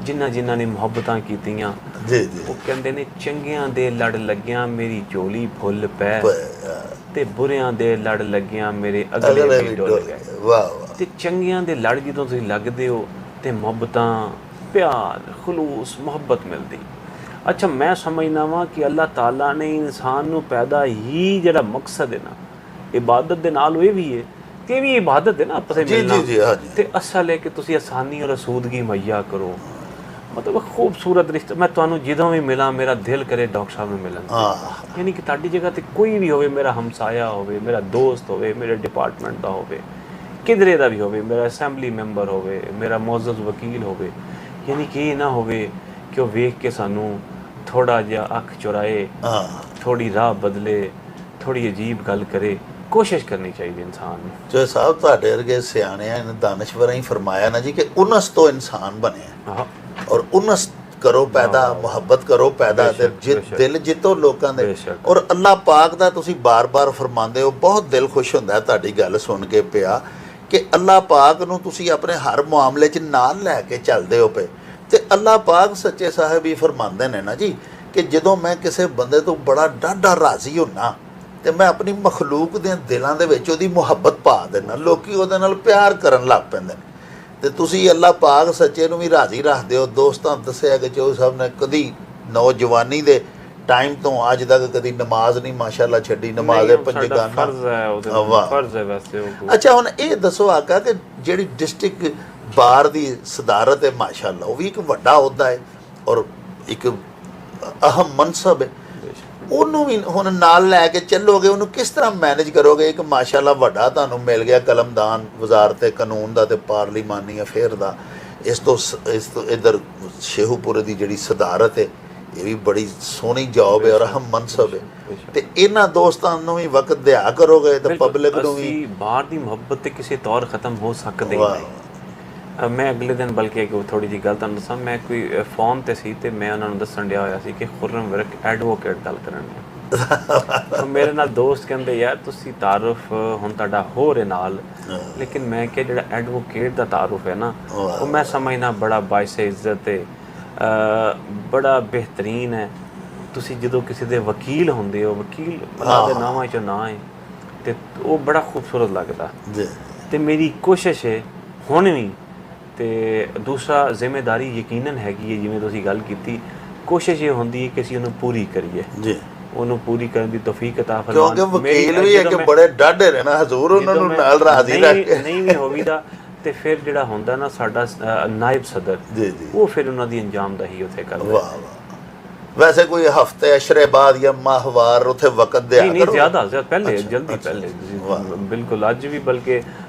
ਜਿਨ੍ਹਾਂ ਜਿਨ੍ਹਾਂ ਨੇ ਮੁਹੱਬਤਾਂ ਕੀਤੀਆਂ। ਜੀ ਜੀ। ਉਹ ਕਹਿੰਦੇ ਨੇ ਚੰਗਿਆਂ ਦੇ ਲੜ ਲੱਗਿਆਂ ਮੇਰੀ ਝੋਲੀ ਫੁੱਲ ਪੈ ਤੇ ਬੁਰਿਆਂ ਦੇ ਲੜ ਲੱਗਿਆਂ ਮੇਰੇ ਅਗਲੇ ਵੀ ਡੁੱਲ ਗਏ। ਵਾਹ ਵਾਹ। ਤੇ ਚੰਗਿਆਂ ਦੇ ਲੜ ਜਦੋਂ ਤੁਸੀਂ ਲੱਗਦੇ ਹੋ ਤੇ ਮੁਹੱਬਤਾਂ, ਪਿਆਰ, ਖਲੂਸ, ਮੁਹੱਬਤ ਮਿਲਦੀ। ਅੱਛਾ, ਮੈਂ ਸਮਝਦਾ ਵਾਂ ਕਿ ਅੱਲਾਹ ਤਾਲਾ ਨੇ ਇਨਸਾਨ ਨੂੰ ਪੈਦਾ ਹੀ ਜਿਹੜਾ ਮਕਸਦ ਹੈ ਨਾ ਇਬਾਦਤ ਦੇ ਨਾਲ, ਇਹ ਵੀ ਹੈ ਕਿ ਇਹ ਵੀ ਇਬਾਦਤ ਹੈ ਨਾ ਆਪਸੇ ਮਿਲਣਾ। ਤੇ ਅਸਲ ਹੈ ਕਿ ਤੁਸੀਂ ਆਸਾਨੀ ਔਰ ਅਸੂਦਗੀ ਮੁਹੱਈਆ ਕਰੋ, ਮਤਲਬ ਖੂਬਸੂਰਤ ਰਿਸ਼ਤਾ। ਮੈਂ ਤੁਹਾਨੂੰ ਜਦੋਂ ਵੀ ਮਿਲਾਂ ਮੇਰਾ ਦਿਲ ਕਰੇ ਡਾਕਟਰ ਸਾਹਿਬ ਨੂੰ ਮਿਲਣ, ਯਾਨੀ ਕਿ ਤੁਹਾਡੀ ਜਗ੍ਹਾ ਤੇ ਕੋਈ ਵੀ ਹੋਵੇ, ਮੇਰਾ ਹਮਸਾਇਆ ਹੋਵੇ, ਮੇਰਾ ਦੋਸਤ ਹੋਵੇ, ਮੇਰੇ ਡਿਪਾਰਟਮੈਂਟ ਦਾ ਹੋਵੇ, ਕਿਧਰੇ ਦਾ ਵੀ ਹੋਵੇ, ਮੇਰਾ ਅਸੈਂਬਲੀ ਮੈਂਬਰ ਹੋਵੇ, ਮੇਰਾ ਮੁਅੱਜ਼ਜ਼ ਵਕੀਲ ਹੋਵੇ, ਯਾਨੀ ਕਿ ਇਹ ਨਾ ਹੋਵੇ ਕਿ ਉਹ ਵੇਖ ਕੇ ਸਾਨੂੰ ਥੋੜਾ ਜਿਹਾ ਅੱਖ ਚੁਰਾਏ, ਥੋੜੀ ਰਾਹ ਬਦਲੇ, ਥੋੜੀ ਅਜੀਬ ਗੱਲ ਕਰੇ। ਕੋਸ਼ਿਸ਼ ਕਰਨੀ ਚਾਹੀਦੀ ਇਨਸਾਨ ਨੂੰ। ਜੋ ਸਾਹਿਬ ਤੁਹਾਡੇ ਵਰਗੇ ਸਿਆਣਿਆਂ ਨੇ, ਦਾਨਸ਼ਵਰਾਂ ਹੀ ਫਰਮਾਇਆ ਨਾ ਜੀ ਕਿ ਉਨਸ ਤੋਂ ਇਨਸਾਨ ਬਣਿਆ, ਔਰ ਉਨਸ ਕਰੋ ਪੈਦਾ, ਮੁਹੱਬਤ ਕਰੋ ਪੈਦਾ, ਤੇ ਦਿਲ ਜਿੱਤੋ ਲੋਕਾਂ ਦੇ। ਔਰ ਅੱਲਾਹ ਪਾਕ ਦਾ ਤੁਸੀਂ ਬਾਰ-ਬਾਰ ਫਰਮਾਉਂਦੇ ਹੋ, ਬਹੁਤ ਦਿਲ ਖੁਸ਼ ਹੁੰਦਾ ਤੁਹਾਡੀ ਗੱਲ ਸੁਣ ਕੇ ਪਿਆ ਕਿ ਅੱਲਾਹ ਪਾਕ ਨੂੰ ਤੁਸੀਂ ਆਪਣੇ ਹਰ ਮਾਮਲੇ 'ਚ ਨਾਲ ਲੈ ਕੇ ਚੱਲਦੇ ਹੋ ਪਏ। ਤੇ ਅੱਲਾਹ ਪਾਕ ਸੱਚੇ ਸਾਹਿਬ ਹੀ ਫਰਮਾਉਂਦੇ ਨੇ ਨਾ ਜੀ ਕਿ ਜਦੋਂ ਮੈਂ ਕਿਸੇ ਬੰਦੇ ਤੋਂ ਬੜਾ ਡਾਢਾ ਰਾਜ਼ੀ ਹੁੰਨਾ ਤੇ ਮੈਂ ਆਪਣੀ ਮਖਲੂਕ ਦੇ ਦਿਲਾਂ ਦੇ ਵਿੱਚ ਉਹਦੀ ਮੁਹੱਬਤ ਪਾ ਦਿੰਦਾ, ਲੋਕੀ ਉਹਦੇ ਨਾਲ ਪਿਆਰ ਕਰਨ ਲੱਗ ਪੈਂਦੇ ਨੇ। ਤੇ ਤੁਸੀਂ ਅੱਲਾਹ ਪਾਕ ਸੱਚੇ ਨੂੰ ਵੀ ਰਾਜ਼ੀ ਰੱਖਦੇ ਹੋ। ਦੋਸਤਾਂ ਦੱਸਿਆ ਕਿ ਚੋ ਸਾਹਿਬ ਨੇ ਕਦੀ ਨੌਜਵਾਨੀ ਦੇ ਟਾਈਮ ਤੋਂ ਅੱਜ ਤੱਕ ਕਦੀ ਨਮਾਜ਼ ਨਹੀਂ ਮਾਸ਼ਾਅੱਲਾ ਛੱਡੀ, ਨਮਾਜ਼ ਹੈ ਪੰਜਗਾਨਾ, ਫਰਜ਼ ਹੈ, ਉਹਦਾ ਫਰਜ਼ ਹੈ ਵੈਸੇ ਉਹ। ਅੱਛਾ, ਹੁਣ ਇਹ ਦੱਸੋ ਆਕਾ ਕਿ ਜਿਹੜੀ ਡਿਸਟ੍ਰਿਕਟ ਬਾਰ ਦੀ ਸਦਾਰਤ ਹੈ ਮਾਸ਼ਾਅੱਲਾ, ਉਹ ਵੀ ਇੱਕ ਵੱਡਾ ਅਹੁਦਾ ਹੈ ਔਰ ਇੱਕ ਅਹਿਮ ਮਨਸਬ ਹੈ। ਉਹਨੂੰ ਵੀ ਹੁਣ ਨਾਲ ਲੈ ਕੇ ਚੱਲੋਗੇ, ਉਹਨੂੰ ਕਿਸ ਤਰ੍ਹਾਂ ਮੈਨੇਜ ਕਰੋਗੇ? ਇੱਕ ਮਾਸ਼ਾਅੱਲਾ ਵੱਡਾ ਤੁਹਾਨੂੰ ਮਿਲ ਗਿਆ ਕਲਮਦਾਨ ਵਜ਼ਾਰਤ ਕਾਨੂੰਨ ਦਾ ਤੇ ਪਾਰਲੀਮਾਨੀ ਅਫੇਅਰ ਦਾ, ਇਸ ਤੋਂ ਇੱਧਰ ਸ਼ੇਖੂਪੁਰੇ ਦੀ ਜਿਹੜੀ ਸਦਾਰਤ ਹੈ, ਇਹ ਵੀ ਬੜੀ ਸੋਹਣੀ ਜੌਬ ਹੈ ਔਰ ਅਹਿਮ ਮਨਸਬ ਹੈ। ਤੇ ਇਹਨਾਂ ਦੋਸਤਾਂ ਨੂੰ ਵੀ ਵਕਤ ਦਿਆ ਕਰੋਗੇ ਤੇ ਪਬਲਿਕ ਨੂੰ ਵੀ। ਬਾਹਰ ਦੀ ਮੁਹੱਬਤ ਤੇ ਕਿਸੇ ਤੌਰ ਖਤਮ ਹੋ ਸਕਦੇ ਨਹੀਂ। ਮੈਂ ਅਗਲੇ ਦਿਨ ਬਲਕਿ ਇੱਕ ਥੋੜੀ ਜਿਹੀ ਗੱਲ ਤੁਹਾਨੂੰ ਦੱਸਾਂ, ਮੈਂ ਕੋਈ ਫੋਨ ਤੇ ਸੀ ਤੇ ਮੈਂ ਉਹਨਾਂ ਨੂੰ ਦੱਸਣ ਡਿਆ ਹੋਇਆ ਸੀ ਕਿ ਖੁਰਮ ਵਿਰਕ ਐਡਵੋਕੇਟ ਗੱਲ ਕਰਨ ਮੇਰੇ ਨਾਲ ਦੋਸਤ ਕਹਿੰਦੇ ਯਾਰ ਤੁਸੀਂ ਤਾਰਫ ਹੁਣ ਤੁਹਾਡਾ ਹੋ ਰਿਹਾ ਨਾਲ, ਲੇਕਿਨ ਮੈਂ ਕਿ ਜਿਹੜਾ ਐਡਵੋਕੇਟ ਦਾ ਤਾਰਫ ਹੈ ਨਾ, ਉਹ ਮੈਂ ਸਮਝਣਾ ਬੜਾ ਬਾਇਸੇ ਇੱਜ਼ਤ ਹੈ, ਬੜਾ ਬਿਹਤਰੀਨ ਹੈ। ਤੁਸੀਂ ਜਦੋਂ ਕਿਸੇ ਦੇ ਵਕੀਲ ਹੁੰਦੇ ਹੋ, ਵਕੀਲ ਉਹਨਾਂ ਦੇ ਨਾਵਾਂ 'ਚੋਂ ਨਾ ਹੈ, ਤੇ ਉਹ ਬੜਾ ਖੂਬਸੂਰਤ ਲੱਗਦਾ। ਤੇ ਮੇਰੀ ਕੋਸ਼ਿਸ਼ ਹੈ ਹੁਣ ਵੀ, ਤੇ ਦੂਸਰਾ ਜ਼ਿੰਮੇਦਾਰੀ ਯਕੀਨਨ ਹੈਗੀ ਹੈ, ਜਿਵੇਂ ਤੁਸੀਂ ਗੱਲ ਕੀਤੀ, ਕੋਸ਼ਿਸ਼ ਇਹ ਹੁੰਦੀ ਹੈ ਕਿ ਅਸੀਂ ਉਹਨੂੰ ਪੂਰੀ ਕਰੀਏ ਜੀ, ਉਹਨੂੰ ਪੂਰੀ ਕਰਨ ਦੀ ਤੌਫੀਕ عطا ਫਰਮਾਏ। ਕਿਉਂਕਿ ਵਕੀਲ ਵੀ ਇੱਕ ਬੜੇ ਡਾਢੇ ਨੇ ਨਾ ਹਜ਼ੂਰ, ਉਹਨਾਂ ਨੂੰ ਨਾਲ ਰਾਜ਼ੀ ਰੱਖ ਕੇ ਨਹੀਂ ਵੀ ਹੋਵੀਦਾ। ਤੇ ਫਿਰ ਜਿਹੜਾ ਹੁੰਦਾ ਨਾ ਸਾਡਾ ਨਾਇਬ ਸਦਰ, ਉਹ ਫਿਰ ਉਹਨਾਂ ਦੀ ਅੰਜਾਮਦਹੀ ਉੱਥੇ ਕਰਦਾ। ਵਾਹ ਵਾਹ। ਵੈਸੇ ਕੋਈ ਹਫਤੇ ਅਸ਼ਰੇ ਬਾਅਦ ਜਾਂ ਮਾਹਵਾਰ ਉੱਥੇ ਵਕਤ ਦਿਆ ਕਰੋ? ਨਹੀਂ, ਜ਼ਿਆਦਾ ਪਹਿਲੇ, ਜਲਦੀ ਪਹਿਲੇ ਬਿਲਕੁਲ। ਅੱਜ ਵੀ ਬਲਕਿ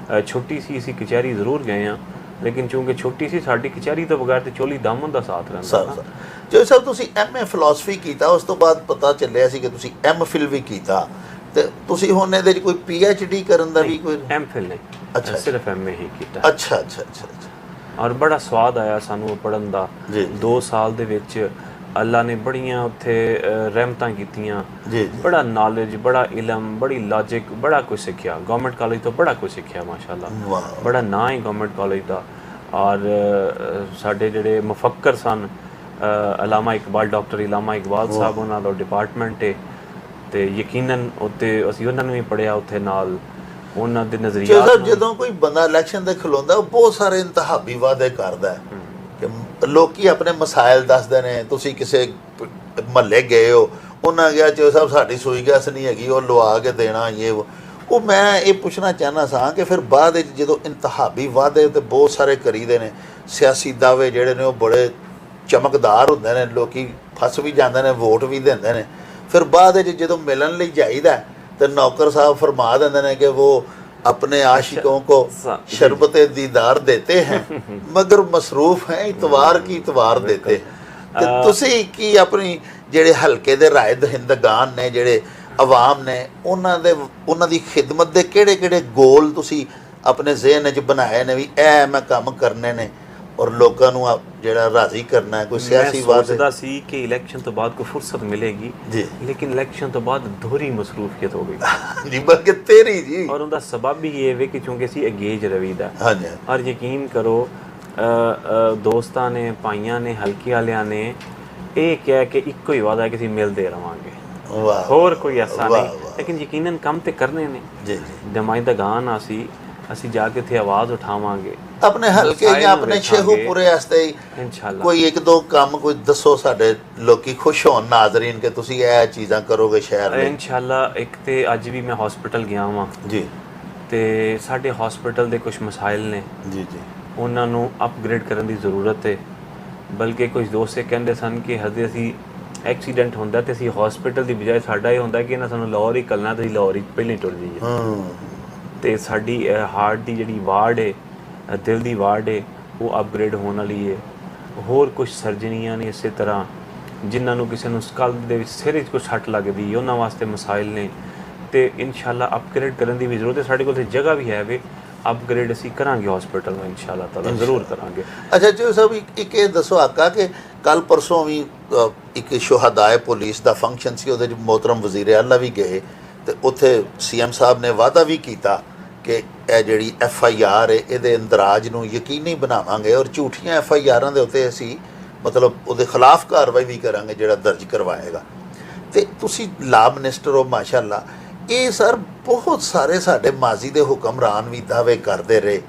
ਛੁੱਟੀ ਸੀ, ਅਸੀਂ ਕਚਹਿਰੀ ਜ਼ਰੂਰ ਗਏ ਹਾਂ, ਲੇਕਿਨ ਚੂੰਕਿ ਛੁੱਟੀ ਸੀ, ਸਾਡੀ ਕਚਹਿਰੀ ਤੋਂ ਬਗੈਰ ਤੇ ਚੋਲੀ ਦਾਮਨ ਦਾ ਸਾਥ ਰਹਿੰਦਾ। ਜੋ ਸਾਹਿਬ ਤੁਸੀਂ MA ਫਿਲਾਸਫੀ ਕੀਤਾ, ਉਸ ਤੋਂ ਬਾਅਦ ਪਤਾ ਚੱਲਿਆ ਸੀ ਕਿ ਤੁਸੀਂ MPhil ਵੀ ਕੀਤਾ, ਤੇ ਤੁਸੀਂ ਹੁਣ ਇਹਦੇ 'ਚ ਕੋਈ PhD ਕਰਨ ਦਾ ਵੀ ਕੋਈ? MPhil ਨਹੀਂ, ਅੱਛਾ, ਸਿਰਫ MA ਹੀ ਕੀਤਾ। ਅੱਛਾ ਅੱਛਾ ਅੱਛਾ। ਔਰ ਬੜਾ ਸਵਾਦ ਆਇਆ ਸਾਨੂੰ ਪੜ੍ਹਨ ਦਾ। 2 ਸਾਲ ਦੇ ਵਿੱਚ ਅੱਲਾ ਨੇ ਬੜੀਆਂ ਉੱਥੇ ਰਹਿਮਤਾਂ ਕੀਤੀਆਂ, ਬੜਾ ਨੌਲੇਜ, ਬੜਾ ਇਲਮ, ਬੜੀ ਲੌਜਿਕ, ਬੜਾ ਕੁਝ ਸਿੱਖਿਆ। ਗਵਰਨਮੈਂਟ ਕਾਲਜ ਤੋਂ ਬੜਾ ਕੁਝ ਸਿੱਖਿਆ ਮਾਸ਼ਾਅੱਲਾ, ਬੜਾ ਨਾਂ ਹੈ ਗਵਰਨਮੈਂਟ ਕਾਲਜ ਦਾ। ਔਰ ਸਾਡੇ ਜਿਹੜੇ ਮੁਫੱਕਰ ਸਨ ਅਲਾਮਾ ਇਕਬਾਲ, ਡਾਕਟਰ ਅਲਾਮਾ ਇਕਬਾਲ ਸਾਹਿਬ, ਉਹਨਾਂ ਦਾ ਡਿਪਾਰਟਮੈਂਟ ਹੈ, ਤੇ ਯਕੀਨਨ ਉੱਤੇ ਅਸੀਂ ਉਹਨਾਂ ਨੂੰ ਵੀ ਪੜ੍ਹਿਆ ਉੱਥੇ ਨਾਲ, ਉਹਨਾਂ ਦੇ ਨਜ਼ਰੀਆਤ। ਜਦੋਂ ਕੋਈ ਬੰਦਾ ਇਲੈਕਸ਼ਨ ਦੇ ਖਲੋਂਦਾ, ਉਹ ਬਹੁਤ ਸਾਰੇ ਇੰਤਹਾਬੀ ਵਾਅਦੇ ਕਰਦਾ ਹੈ ਕਿ ਲੋਕੀ ਆਪਣੇ ਮਸਾਇਲ ਦੱਸਦੇ ਨੇ। ਤੁਸੀਂ ਕਿਸੇ ਮਹੱਲੇ ਗਏ ਹੋ, ਉਹਨਾਂ ਗਿਆ ਚੋ ਸਾਹਿਬ ਸਾਡੀ ਸੂਈ ਗੈਸ ਨਹੀਂ ਹੈਗੀ, ਉਹ ਲਵਾ ਕੇ ਦੇਣਾ, ਉਹ ਮੈਂ ਇਹ ਪੁੱਛਣਾ ਚਾਹੁੰਦਾ ਸਾਂ ਕਿ ਫਿਰ ਬਾਅਦ ਵਿੱਚ ਜਦੋਂ ਇੰਤਹਾਬੀ ਵਾਅਦੇ ਤੇ ਬਹੁਤ ਸਾਰੇ ਕਰੀਦੇ ਨੇ, ਸਿਆਸੀ ਦਾਅਵੇ ਜਿਹੜੇ ਨੇ ਉਹ ਬੜੇ ਚਮਕਦਾਰ ਹੁੰਦੇ ਨੇ, ਲੋਕੀ ਫਸ ਵੀ ਜਾਂਦੇ ਨੇ, ਵੋਟ ਵੀ ਦਿੰਦੇ ਨੇ, ਫਿਰ ਬਾਅਦ ਵਿੱਚ ਜਦੋਂ ਮਿਲਣ ਲਈ ਜਾਈਦਾ ਤੇ ਨੌਕਰ ਸਾਹਿਬ ਫਰਮਾ ਦਿੰਦੇ ਨੇ ਕਿ ਉਹ अपने आशिकों को शरबत दीदार देते हैं मगर मसरूफ हैं इतवार की इतवार देते हैं। ਤੇ ਤੁਸੀਂ ਕੀ ਆਪਣੀ ਜਿਹੜੇ ਹਲਕੇ ਦੇ ਰਾਏ ਦਹਿੰਦਗਾਨ ਨੇ, ਜਿਹੜੇ ਆਵਾਮ ਨੇ, ਉਹਨਾਂ ਦੀ ਖਿਦਮਤ ਦੇ ਕਿਹੜੇ ਗੋਲ ਤੁਸੀਂ ਆਪਣੇ ਜ਼ਿਹਨ 'ਚ ਬਣਾਏ ਨੇ ਵੀ ਇਹ ਮੈਂ ਕੰਮ ਕਰਨੇ ਨੇ ਔਰ ਲੋਕਾਂ ਨੂੰ ਜਿਹੜਾ ਰਾਜ਼ੀ ਕਰਨਾ ਹੈ? ਕੋਈ ਸਿਆਸੀ ਵਾਅਦੇ? ਮੈਂ ਸੋਚਦਾ ਸੀ ਕਿ ਇਲੈਕਸ਼ਨ ਤੋਂ ਬਾਅਦ ਕੋਈ ਫੁਰਸਤ ਮਿਲੇਗੀ ਜੀ, ਲੇਕਿਨ ਇਲੈਕਸ਼ਨ ਤੋਂ ਬਾਅਦ ਦੋਹਰੀ ਮਸਰੂਫੀਅਤ ਹੋ ਗਈ ਜੀ, ਬਲਕਿ ਤੇਰੀ ਜੀ। ਔਰ ਉਹਦਾ ਸਬਬ ਵੀ ਇਹ ਵੇ ਕਿ ਚੂੰਕਿ ਅਸੀਂ ਅੰਗੇਜ ਰਵੀਦਾ। ਹਾਂਜੀ। ਔਰ ਯਕੀਨ ਕਰੋ ਦੋਸਤਾਂ ਨੇ, ਭਾਈਆਂ ਨੇ, ਹਲਕੇ ਵਾਲਿਆਂ ਨੇ ਇਹ ਕਿਹਾ ਕਿ ਇੱਕੋ ਹੀ ਵਾਅਦਾ ਹੈ ਕਿ ਅਸੀਂ ਮਿਲਦੇ ਰਵਾਂਗੇ, ਹੋਰ ਕੋਈ ਐਸਾ ਨਹੀਂ। ਲੇਕਿਨ ਯਕੀਨਨ ਕੰਮ ਤੇ ਕਰਨੇ ਨੇ ਜੀ। ਨੁਮਾਇੰਦਗਾਨ ਅਸੀਂ ਜਾ ਕੇ ਉੱਥੇ ਆਵਾਜ਼ ਉਠਾਵਾਂਗੇ ਆਪਣੇ ਹਲਕੇ ਜਾਂ ਆਪਣੇ ਸ਼ੇਖੂਪੁਰੇ ਵਾਸਤੇ ਇਨਸ਼ਾਅੱਲਾ। ਕੋਈ ਇੱਕ ਦੋ ਕੰਮ ਕੋਈ ਦੱਸੋ, ਸਾਡੇ ਲੋਕੀ ਖੁਸ਼ ਹੋਣ ਨਾਜ਼ਰੀਨ ਕਿ ਤੁਸੀਂ ਇਹ ਚੀਜ਼ਾਂ ਕਰੋਗੇ ਸ਼ਹਿਰ ਲਈ ਇਨਸ਼ਾਅੱਲਾ। ਇੱਕ ਤੇ ਅੱਜ ਵੀ ਮੈਂ ਹਸਪੀਟਲ ਗਿਆ ਵਾਂ ਜੀ, ਤੇ ਸਾਡੇ ਹਸਪੀਟਲ ਦੇ ਕੁਝ ਮਸਾਇਲ ਨੇ ਜੀ, ਉਹਨਾਂ ਨੂੰ ਅਪਗ੍ਰੇਡ ਕਰਨ ਦੀ ਜ਼ਰੂਰਤ ਹੈ। ਬਲਕਿ ਕੁਝ ਦੋਸਤ ਕਹਿੰਦੇ ਸਨ ਕਿ ਹਜੇ ਅਸੀਂ ਐਕਸੀਡੈਂਟ ਹੁੰਦਾ ਤੇ ਅਸੀਂ ਹਸਪੀਟਲ ਦੀ ਬਜਾਏ ਸਾਡਾ ਇਹ ਹੁੰਦਾ ਕਿ ਇਹਨਾਂ ਸਾਨੂੰ ਲਾਹੌਰ ਹੀ ਕੱਲਣਾ, ਤੇ ਅਸੀਂ ਲਾਹੌਰ ਹੀ ਪਹਿਲਾਂ ਹੀ ਟੁਰ ਜਾਈਏ। ਤੇ ਸਾਡੀ ਹਾਰਟ ਦੀ ਜਿਹੜੀ ਵਾਰਡ ਹੈ, ਦਿਲ ਦੀ ਵਾਰਡ ਹੈ, ਉਹ ਅਪਗ੍ਰੇਡ ਹੋਣ ਵਾਲੀ ਹੈ। ਹੋਰ ਕੁਝ ਸਰਜਰੀਆਂ ਨੇ ਇਸੇ ਤਰ੍ਹਾਂ, ਜਿਨ੍ਹਾਂ ਨੂੰ ਕਿਸੇ ਨੂੰ ਸਕਲ ਦੇ ਵਿੱਚ ਸਿਰ ਵਿੱਚ ਕੁਛ ਸੱਟ ਲੱਗਦੀ, ਉਹਨਾਂ ਵਾਸਤੇ ਮਸਾਇਲ ਨੇ, ਤੇ ਇਨਸ਼ਾਅੱਲਾ ਅਪਗ੍ਰੇਡ ਕਰਨ ਦੀ ਵੀ ਜ਼ਰੂਰਤ ਹੈ। ਸਾਡੇ ਕੋਲ ਤੇ ਜਗ੍ਹਾ ਵੀ ਹੈ ਵੇ, ਅਪਗ੍ਰੇਡ ਅਸੀਂ ਕਰਾਂਗੇ ਹਸਪੀਟਲ ਨੂੰ ਇਨਸ਼ਾਅੱਲਾ ਤਾਲਾ, ਜ਼ਰੂਰ ਕਰਾਂਗੇ। ਅੱਛਾ ਜੀ ਸਾਹਿਬ, ਇੱਕ ਇਹ ਦੱਸੋ ਆਕਾ ਕਿ ਕੱਲ ਪਰਸੋਂ ਵੀ ਇੱਕ ਸ਼ੁਹਦਾਏ ਪੁਲਿਸ ਦਾ ਫੰਕਸ਼ਨ ਸੀ, ਉਹਦੇ 'ਚ ਮੋਹਤਰਮ ਵਜ਼ੀਰ ਆਲਾ ਵੀ ਗਏ, ਤੇ ਉੱਥੇ CM ਸਾਹਿਬ ਨੇ ਵਾਅਦਾ ਵੀ ਕੀਤਾ ਕਿ ਇਹ ਜਿਹੜੀ FIR ਹੈ ਇਹਦੇ ਇੰਦਰਾਜ ਨੂੰ ਯਕੀਨੀ ਬਣਾਵਾਂਗੇ ਔਰ ਝੂਠੀਆਂ FIRਾਂ ਦੇ ਉੱਤੇ ਅਸੀਂ ਮਤਲਬ ਉਹਦੇ ਖਿਲਾਫ ਕਾਰਵਾਈ ਵੀ ਕਰਾਂਗੇ ਜਿਹੜਾ ਦਰਜ ਕਰਵਾਏਗਾ। ਤੇ ਤੁਸੀਂ ਲਾ ਮਿਨਿਸਟਰ ਹੋ ਮਾਸ਼ਾਅੱਲਾ, ਇਹ ਸਰ ਬਹੁਤ ਸਾਰੇ ਸਾਡੇ ਮਾਜ਼ੀ ਦੇ ਹੁਕਮਰਾਨ ਵੀ ਦਾਅਵੇ ਕਰਦੇ ਰਹੇ,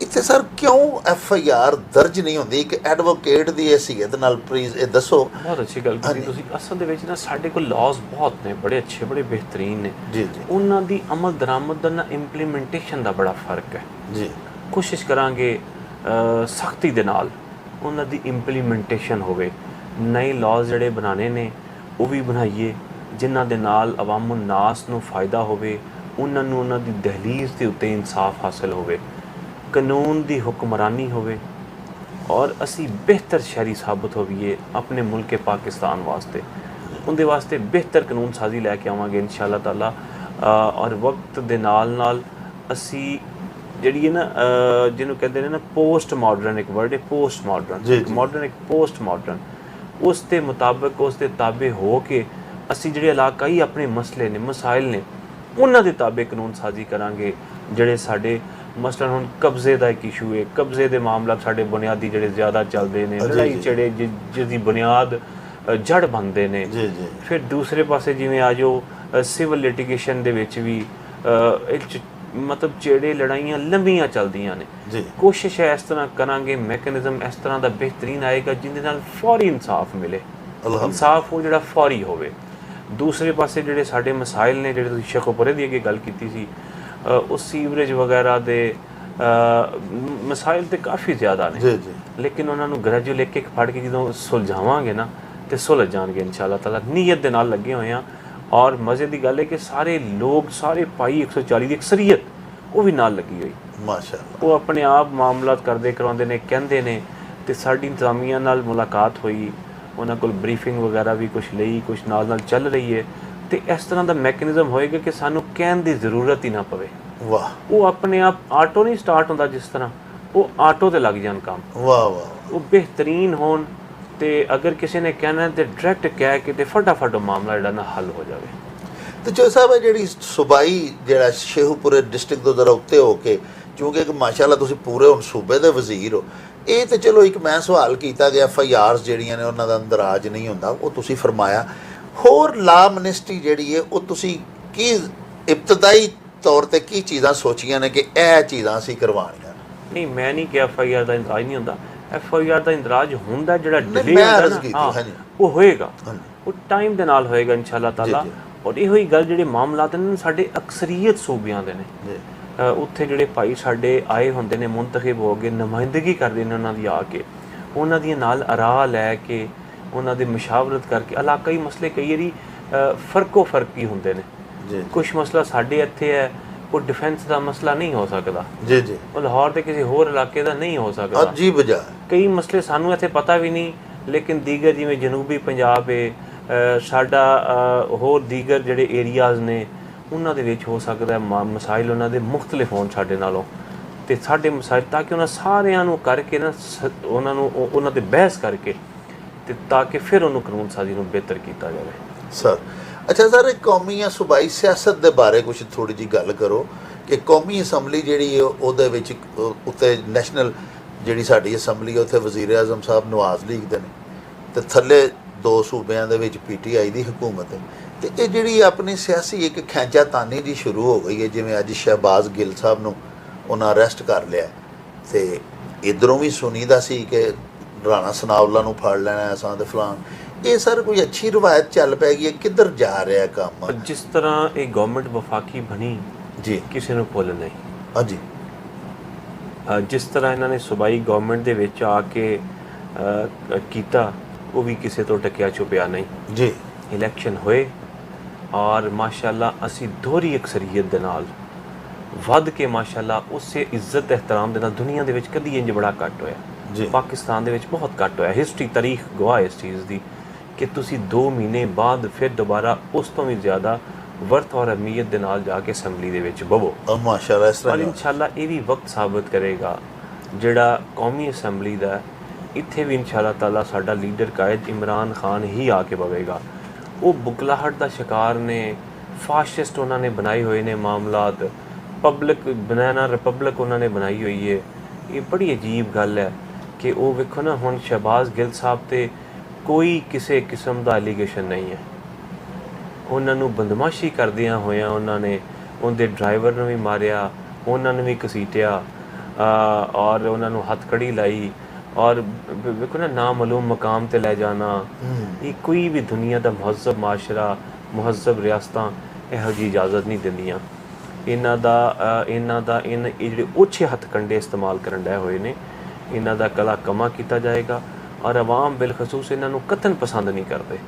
ਇੱਥੇ ਸਰ ਕਿਉਂ FIR ਦਰਜ ਨਹੀਂ ਹੁੰਦੀ ਕਿ ਐਡਵੋਕੇਟ ਦੀ ਹੈਸੀਅਤ ਨਾਲ? ਪਲੀਜ਼ ਇਹ ਦੱਸੋ। ਬਹੁਤ ਅੱਛੀ ਗੱਲ ਕੀਤੀ ਤੁਸੀਂ। ਅਸਲ ਦੇ ਵਿੱਚ ਨਾ ਸਾਡੇ ਕੋਲ ਲਾਜ਼ ਬਹੁਤ ਨੇ, ਬੜੇ ਅੱਛੇ, ਬੜੇ ਬਿਹਤਰੀਨ ਨੇ ਜੀ, ਉਹਨਾਂ ਦੀ ਅਮਲ ਦਰਾਮਦ ਦਾ ਨਾ ਇੰਪਲੀਮੈਂਟੇਸ਼ਨ ਦਾ ਬੜਾ ਫਰਕ ਹੈ ਜੀ। ਕੋਸ਼ਿਸ਼ ਕਰਾਂਗੇ ਸਖਤੀ ਦੇ ਨਾਲ ਉਹਨਾਂ ਦੀ ਇੰਪਲੀਮੈਂਟੇਸ਼ਨ ਹੋਵੇ। ਨਏ ਲਾਜ਼ ਜਿਹੜੇ ਬਣਾਉਣੇ ਨੇ ਉਹ ਵੀ ਬਣਾਈਏ, ਜਿਨ੍ਹਾਂ ਦੇ ਨਾਲ ਅਵਾਮੁਨ ਨਾਸ ਨੂੰ ਫਾਇਦਾ ਹੋਵੇ, ਉਹਨਾਂ ਨੂੰ ਉਹਨਾਂ ਦੀ ਦਹਲੀਜ਼ ਦੇ ਉੱਤੇ ਇਨਸਾਫ ਹਾਸਲ ਹੋਵੇ, ਕਾਨੂੰਨ ਦੀ ਹੁਕਮਰਾਨੀ ਹੋਵੇ ਔਰ ਅਸੀਂ ਬਿਹਤਰ ਸ਼ਹਿਰੀ ਸਾਬਤ ਹੋਈਏ ਆਪਣੇ ਮੁਲਕ ਪਾਕਿਸਤਾਨ ਵਾਸਤੇ। ਉਹਦੇ ਵਾਸਤੇ ਬਿਹਤਰ ਕਾਨੂੰਨ ਸਾਜ਼ੀ ਲੈ ਕੇ ਆਵਾਂਗੇ ਇਨਸ਼ਾ ਅੱਲਾਹ ਤਾਲਾ। ਔਰ ਵਕਤ ਦੇ ਨਾਲ ਨਾਲ ਅਸੀਂ ਜਿਹੜੀ ਹੈ ਨਾ ਜਿਹਨੂੰ ਕਹਿੰਦੇ ਨੇ ਨਾ ਪੋਸਟ ਮਾਡਰਨ, ਇੱਕ ਵਰਡ ਹੈ ਪੋਸਟ ਮਾਡਰਨ, ਮਾਡਰਨ ਇੱਕ ਪੋਸਟ ਮਾਡਰਨ, ਉਸ ਦੇ ਮੁਤਾਬਕ ਉਸ ਦੇ ਤਾਬੇ ਹੋ ਕੇ ਅਸੀਂ ਜਿਹੜੇ ਇਲਾਕਾਈ ਆਪਣੇ ਮਸਲੇ ਨੇ ਮਸਾਇਲ ਨੇ ਉਹਨਾਂ ਦੇ ਤਾਬੇ ਕਾਨੂੰਨ ਸਾਜ਼ੀ ਕਰਾਂਗੇ। ਜਿਹੜੇ ਸਾਡੇ ਮਸਲਨ ਹੁਣ ਕਬਜ਼ੇ ਦਾ ਇੱਕ ਇਸ਼ੂ ਹੈ, ਕਬਜ਼ੇ ਦੇ ਮਾਮਲਾ ਸਾਡੇ ਬੁਨਿਆਦੀ ਜਿਹੜੇ ਜ਼ਿਆਦਾ ਚੱਲਦੇ ਨੇ, ਲੜਾਈ ਝੜੇ ਜਿਹਦੀ ਬੁਨਿਆਦ ਜੜ ਬਣਦੇ ਨੇ। ਫਿਰ ਦੂਸਰੇ ਪਾਸੇ ਜਿਵੇਂ ਆ ਜੋ ਸਿਵਲ ਲਿਟੀਗੇਸ਼ਨ ਦੇ ਵਿੱਚ ਵੀ ਮਤਲਬ ਜਿਹੜੇ ਲੜਾਈਆਂ ਲੰਬੀਆਂ ਚੱਲਦੀਆਂ ਨੇ, ਕੋਸ਼ਿਸ਼ ਹੈ ਇਸ ਤਰ੍ਹਾਂ ਕਰਾਂਗੇ, ਮੈਕੈਨਿਜ਼ਮ ਇਸ ਤਰ੍ਹਾਂ ਦਾ ਬਿਹਤਰੀਨ ਆਏਗਾ ਜਿਹਦੇ ਨਾਲ ਫੌਰੀ ਇਨਸਾਫ ਮਿਲੇ, ਇਨਸਾਫ ਉਹ ਜਿਹੜਾ ਫੌਰੀ ਹੋਵੇ। ਦੂਸਰੇ ਪਾਸੇ ਜਿਹੜੇ ਸਾਡੇ ਮਸਾਇਲ ਨੇ, ਜਿਹੜੇ ਤੁਸੀਂ ਸ਼ੇਖੂਪੁਰੇ ਦੀ ਅੱਗੇ ਗੱਲ ਕੀਤੀ ਸੀ, ਉਹ ਸੀਵਰੇਜ ਵਗੈਰਾ ਦੇ ਮਸਾਇਲ ਤੇ ਕਾਫੀ ਜ਼ਿਆਦਾ ਨੇ, ਲੇਕਿਨ ਉਹਨਾਂ ਨੂੰ ਗ੍ਰੈਜੂਅਲ ਇੱਕ ਫੜ ਕੇ ਜਦੋਂ ਸੁਲਝਾਵਾਂਗੇ ਨਾ ਤੇ ਸੁਲਝ ਜਾਣਗੇ ਇਨਸ਼ਾ ਅੱਲਾਹ ਤਾਲਾ। ਨੀਅਤ ਦੇ ਨਾਲ ਲੱਗੇ ਹੋਏ ਹਾਂ ਔਰ ਮਜ਼ੇ ਦੀ ਗੱਲ ਹੈ ਕਿ ਸਾਰੇ ਲੋਕ, ਸਾਰੇ ਭਾਈ 140 ਦੀ ਅਕਸਰੀਅਤ ਉਹ ਵੀ ਨਾਲ ਲੱਗੀ ਹੋਈ ਮਾਸ਼ਾਅੱਲਾ। ਉਹ ਆਪਣੇ ਆਪ ਮਾਮਲਾਤ ਕਰਦੇ ਕਰਾਉਂਦੇ ਨੇ, ਕਹਿੰਦੇ ਨੇ। ਤੇ ਸਾਡੀ ਇੰਤਜ਼ਾਮੀਆ ਨਾਲ ਮੁਲਾਕਾਤ ਹੋਈ, ਉਹਨਾਂ ਕੋਲ ਬਰੀਫਿੰਗ ਵਗੈਰਾ ਵੀ ਕੁਛ ਲਈ, ਕੁਛ ਨਾਲ ਨਾਲ ਚੱਲ ਰਹੀ ਹੈ। ਤੇ ਇਸ ਤਰ੍ਹਾਂ ਦਾ ਮੈਕੈਨਿਜ਼ਮ ਹੋਏਗਾ ਕਿ ਸਾਨੂੰ ਕਹਿਣ ਦੀ ਜ਼ਰੂਰਤ ਹੀ ਨਾ ਪਵੇ। ਵਾਹ, ਉਹ ਆਪਣੇ ਆਪ ਆਟੋ ਨਹੀਂ ਸਟਾਰਟ ਹੁੰਦਾ ਜਿਸ ਤਰ੍ਹਾਂ, ਉਹ ਆਟੋ ਤੇ ਲੱਗ ਜਾਣ ਕੰਮ। ਵਾਹ ਵਾਹ, ਉਹ ਬਿਹਤਰੀਨ ਹੋਣ ਤੇ ਅਗਰ ਕਿਸੇ ਨੇ ਕਹਿਣਾ ਤੇ ਡਾਇਰੈਕਟ ਕਹਿ ਕੇ ਤੇ ਫਟਾਫਟ ਮਾਮਲਾ ਜਿਹੜਾ ਨਾ ਹੱਲ ਹੋ ਜਾਵੇ। ਤੇ ਜੋ ਸਾਹਿਬ ਹੈ ਜਿਹੜੀ ਸੂਬਾਈ ਜਿਹੜਾ ਸ਼ੇਖੂਪੁਰੇ ਡਿਸਟ੍ਰਿਕਟ ਤੋਂ ਜ਼ਰਾ ਉੱਤੇ ਹੋ ਕੇ, ਕਿਉਂਕਿ ਇੱਕ ਮਾਸ਼ਾਅੱਲਾ ਤੁਸੀਂ ਪੂਰੇ ਹੁਣ ਸੂਬੇ ਦੇ ਵਜ਼ੀਰ ਹੋ, ਇਹ ਤੇ ਚਲੋ ਇੱਕ ਮੈਂ ਸਵਾਲ ਕੀਤਾ ਗਿਆ FIRs ਜਿਹੜੀਆਂ ਨੇ ਉਹਨਾਂ ਦਾ ਅੰਦਰਾਜ ਨਹੀਂ ਹੁੰਦਾ, ਉਹ ਤੁਸੀਂ ਫਰਮਾਇਆ। ਹੋਰ ਲਾ ਮਿਨਿਸਟਰੀ ਜਿਹੜੀ ਹੈ ਉਹ ਤੁਸੀਂ ਕੀ ਇਬਤਦਾਈ ਤੌਰ ਤੇ ਕੀ ਚੀਜ਼ਾਂ ਸੋਚੀਆਂ ਨੇ ਕਿ ਇਹ ਚੀਜ਼ਾਂ ਅਸੀਂ ਕਰਵਾਉਣੀਆਂ? ਨਹੀਂ, ਮੈਂ ਨਹੀਂ ਕਿਹਾ FIR ਦਾ ਇੰਤਰਾਜ ਨਹੀਂ ਹੁੰਦਾ। FIR ਦਾ ਇੰਦਰਾਜ ਹੁੰਦਾ, ਜਿਹੜਾ ਡਿਲੇ ਹੁੰਦਾ ਨਾ ਉਹ ਹੋਏਗਾ, ਉਹ ਟਾਈਮ ਦੇ ਨਾਲ ਹੋਏਗਾ ਇਨਸ਼ਾ ਅੱਲਾਹ ਤਾਲਾ। ਔਰ ਇਹੋ ਹੀ ਗੱਲ ਜਿਹੜੇ ਮਾਮਲਾਤ ਨੇ ਸਾਡੇ ਅਕਸਰੀਅਤ ਸੂਬਿਆਂ ਦੇ ਨੇ, ਉੱਥੇ ਜਿਹੜੇ ਭਾਈ ਸਾਡੇ ਆਏ ਹੁੰਦੇ ਨੇ, ਮੁੰਤਖਬ ਹੋ ਕੇ ਨੁਮਾਇੰਦਗੀ ਕਰਦੇ ਨੇ ਉਹਨਾਂ ਦੀ ਆ ਕੇ, ਉਹਨਾਂ ਦੀਆਂ ਨਾਲ ਆਰਾ ਲੈ ਕੇ, ਉਹਨਾਂ ਦੇ ਮਸ਼ਾਵਰਤ ਕਰਕੇ ਇਲਾਕਾਈ ਮਸਲੇ ਕਈ ਵਾਰੀ ਫਰਕੋ ਫਰਕੀ ਹੁੰਦੇ ਨੇ। ਕੁਛ ਮਸਲਾ ਸਾਡੇ ਇੱਥੇ ਹੈ, ਉਹ ਡਿਫੈਂਸ ਦਾ ਮਸਲਾ ਨਹੀਂ ਹੋ ਸਕਦਾ, ਉਹ ਲਾਹੌਰ ਦੇ ਕਿਸੇ ਹੋਰ ਇਲਾਕੇ ਦਾ ਨਹੀਂ ਹੋ ਸਕਦਾ। ਕਈ ਮਸਲੇ ਸਾਨੂੰ ਇੱਥੇ ਪਤਾ ਵੀ ਨਹੀਂ, ਲੇਕਿਨ ਦੀਗਰ ਜਿਵੇਂ ਜਨੂਬੀ ਪੰਜਾਬ ਹੈ ਸਾਡਾ, ਹੋਰ ਦੀਗਰ ਜਿਹੜੇ ਏਰੀਆਜ਼ ਨੇ ਉਹਨਾਂ ਦੇ ਵਿੱਚ ਹੋ ਸਕਦਾ ਮਸਾਇਲ ਉਹਨਾਂ ਦੇ ਮੁਖਤਲਿਫ ਹੋਣ ਸਾਡੇ ਨਾਲੋਂ, ਤੇ ਸਾਡੇ ਮਸਾਇਲ ਤਾਂ ਕਿ ਉਹਨਾਂ ਸਾਰਿਆਂ ਨੂੰ ਕਰਕੇ ਨਾ ਉਹਨਾਂ ਨੂੰ ਉਹਨਾਂ 'ਤੇ ਬਹਿਸ ਕਰਕੇ ਤੇ ਤਾਂ ਕਿ ਫਿਰ ਉਹਨੂੰ ਕਾਨੂੰਨ ਸਾਜ਼ੀ ਨੂੰ ਬਿਹਤਰ ਕੀਤਾ ਜਾਵੇ। ਸਰ ਅੱਛਾ ਸਰ, ਇਹ ਕੌਮੀ ਜਾਂ ਸੂਬਾਈ ਸਿਆਸਤ ਦੇ ਬਾਰੇ ਕੁਛ ਥੋੜ੍ਹੀ ਜਿਹੀ ਗੱਲ ਕਰੋ ਕਿ ਕੌਮੀ ਅਸੈਂਬਲੀ ਜਿਹੜੀ ਹੈ ਉਹਦੇ ਵਿੱਚ ਉੱਤੇ ਨੈਸ਼ਨਲ ਜਿਹੜੀ ਸਾਡੀ ਅਸੈਂਬਲੀ ਹੈ ਉੱਥੇ ਵਜ਼ੀਰ ਆਜ਼ਮ ਸਾਹਿਬ ਨਵਾਜ਼ ਲੀਗ ਦੇ ਨੇ, ਤੇ ਥੱਲੇ 2 ਸੂਬਿਆਂ ਦੇ ਵਿੱਚ PTI ਦੀ ਹਕੂਮਤ ਹੈ। ਤੇ ਇਹ ਜਿਹੜੀ ਆਪਣੀ ਸਿਆਸੀ ਇੱਕ ਖੈਂਚਾਤਾਨੀ ਜੀ ਸ਼ੁਰੂ ਹੋ ਗਈ ਹੈ, ਜਿਵੇਂ ਅੱਜ ਸ਼ਹਿਬਾਜ਼ ਗਿੱਲ ਸਾਹਿਬ ਨੂੰ ਉਹਨਾਂ ਅਰੈਸਟ ਕਰ ਲਿਆ, ਤੇ ਇੱਧਰੋਂ ਵੀ ਸੁਣੀਦਾ ਸੀ ਕਿ ਰਾਣਾ ਸਨਾਉਲਾ ਨੂੰ ਫੜ ਲੈਣਾ ਅਸਾਂ ਤੇ ਫਲਾਨ। ਇਹ ਸਰ ਕੋਈ ਅੱਛੀ ਰਵਾਇਤ ਚੱਲ ਪੈ ਗਈ ਹੈ, ਕਿੱਧਰ ਜਾ ਰਿਹਾ ਕੰਮ? ਜਿਸ ਤਰ੍ਹਾਂ ਇਹ ਗਵਰਨਮੈਂਟ ਵਫਾਕੀ ਬਣੀ ਜੀ, ਕਿਸੇ ਨੂੰ ਭੁੱਲ ਨਹੀਂ। ਹਾਂਜੀ, ਜਿਸ ਤਰ੍ਹਾਂ ਇਹਨਾਂ ਨੇ ਸੂਬਾਈ ਗਵਰਨਮੈਂਟ ਦੇ ਵਿੱਚ ਆ ਕੇ ਕੀਤਾ, ਉਹ ਵੀ ਕਿਸੇ ਤੋਂ ਟਕਿਆ ਛੁਪਿਆ ਨਹੀਂ ਜੀ। ਇਲੈਕਸ਼ਨ ਹੋਏ ਔਰ ਮਾਸ਼ਾਅੱਲਾ ਅਸੀਂ ਦੋਹਰੀ ਅਕਸਰੀਅਤ ਦੇ ਨਾਲ ਵੱਧ ਕੇ ਮਾਸ਼ਾਅੱਲਾ ਉਸੇ ਇੱਜ਼ਤ ਇਹਤਰਾਮ ਦੇ ਨਾਲ ਦੁਨੀਆ ਦੇ ਵਿੱਚ ਕਦੀ ਇੰਜ ਬੜਾ ਘੱਟ ਹੋਇਆ ਜੀ, ਪਾਕਿਸਤਾਨ ਦੇ ਵਿੱਚ ਬਹੁਤ ਘੱਟ ਹੋਇਆ। ਹਿਸਟਰੀ ਤਾਰੀਖ ਗਵਾਹ ਇਸ ਚੀਜ਼ ਦੀ ਕਿ ਤੁਸੀਂ 2 ਮਹੀਨੇ ਬਾਅਦ ਫਿਰ ਦੁਬਾਰਾ ਉਸ ਤੋਂ ਵੀ ਜ਼ਿਆਦਾ ਵਰਤ ਔਰ ਅਹਿਮੀਅਤ ਦੇ ਨਾਲ ਜਾ ਕੇ ਅਸੈਂਬਲੀ ਦੇ ਵਿੱਚ ਬਵੋ ਮਾਸ਼ਾਅੱਲਾ। ਇਸ ਤਰ੍ਹਾਂ ਇਨਸ਼ਾਅੱਲਾ ਇਹ ਵੀ ਵਕਤ ਸਾਬਤ ਕਰੇਗਾ ਜਿਹੜਾ ਕੌਮੀ ਅਸੈਂਬਲੀ ਦਾ, ਇੱਥੇ ਵੀ ਇਨਸ਼ਾਅੱਲਾ ਤਾਲਾ ਸਾਡਾ ਲੀਡਰ ਕਾਇਦ ਇਮਰਾਨ ਖਾਨ ਹੀ ਆ ਕੇ ਬਵੇਗਾ। ਉਹ ਬੁਕਲਾਹਟ ਦਾ ਸ਼ਿਕਾਰ ਨੇ, ਫਾਸ਼ਿਸਟ ਉਹਨਾਂ ਨੇ ਬਣਾਏ ਹੋਏ ਨੇ ਮਾਮਲਾਤ, ਪਬਲਿਕ ਬਨਾਨਾ ਰਿਪਬਲਿਕ ਉਹਨਾਂ ਨੇ ਬਣਾਈ ਹੋਈ ਹੈ। ਇਹ ਬੜੀ ਅਜੀਬ ਗੱਲ ਹੈ ਕਿ ਉਹ ਵੇਖੋ ਨਾ, ਹੁਣ ਸ਼ਹਿਬਾਜ਼ ਗਿੱਲ ਸਾਹਿਬ 'ਤੇ ਕੋਈ ਕਿਸੇ ਕਿਸਮ ਦਾ ਐਲੀਗੇਸ਼ਨ ਨਹੀਂ ਹੈ। ਉਹਨਾਂ ਨੂੰ ਬਦਮਾਸ਼ੀ ਕਰਦਿਆਂ ਹੋਇਆਂ ਉਹਨਾਂ ਨੇ ਉਹਦੇ ਡਰਾਈਵਰ ਨੂੰ ਵੀ ਮਾਰਿਆ, ਉਹਨਾਂ ਨੂੰ ਵੀ ਘਸੀਟਿਆ ਔਰ ਉਹਨਾਂ ਨੂੰ ਹੱਥਕੜੀ ਲਾਈ ਔਰ ਵੇਖੋ ਨਾ ਨਾਮਾਲੂਮ ਮਕਾਮ 'ਤੇ ਲੈ ਜਾਣਾ। ਇਹ ਕੋਈ ਵੀ ਦੁਨੀਆ ਦਾ ਮਹੱਜ਼ਬ ਮਾਸ਼ਰਾ, ਮਹੱਜ਼ਬ ਰਿਆਸਤਾਂ ਇਹੋ ਜਿਹੀ ਇਜਾਜ਼ਤ ਨਹੀਂ ਦਿੰਦੀਆਂ। ਇਹਨਾਂ ਦਾ ਇਹ ਜਿਹੜੇ ਓਛੇ ਹੱਥਕੰਡੇ ਇਸਤੇਮਾਲ ਕਰਨ ਡਏ ਹੋਏ ਨੇ, ਇਹਨਾਂ ਦਾ ਕਲਾ ਕਮਾ ਕੀਤਾ ਜਾਏਗਾ ਔਰ ਆਵਾਮ ਬਿਲਖਸੂਸ ਇਹਨਾਂ ਨੂੰ ਕਤਨ ਪਸੰਦ ਨਹੀਂ ਕਰਦੇ।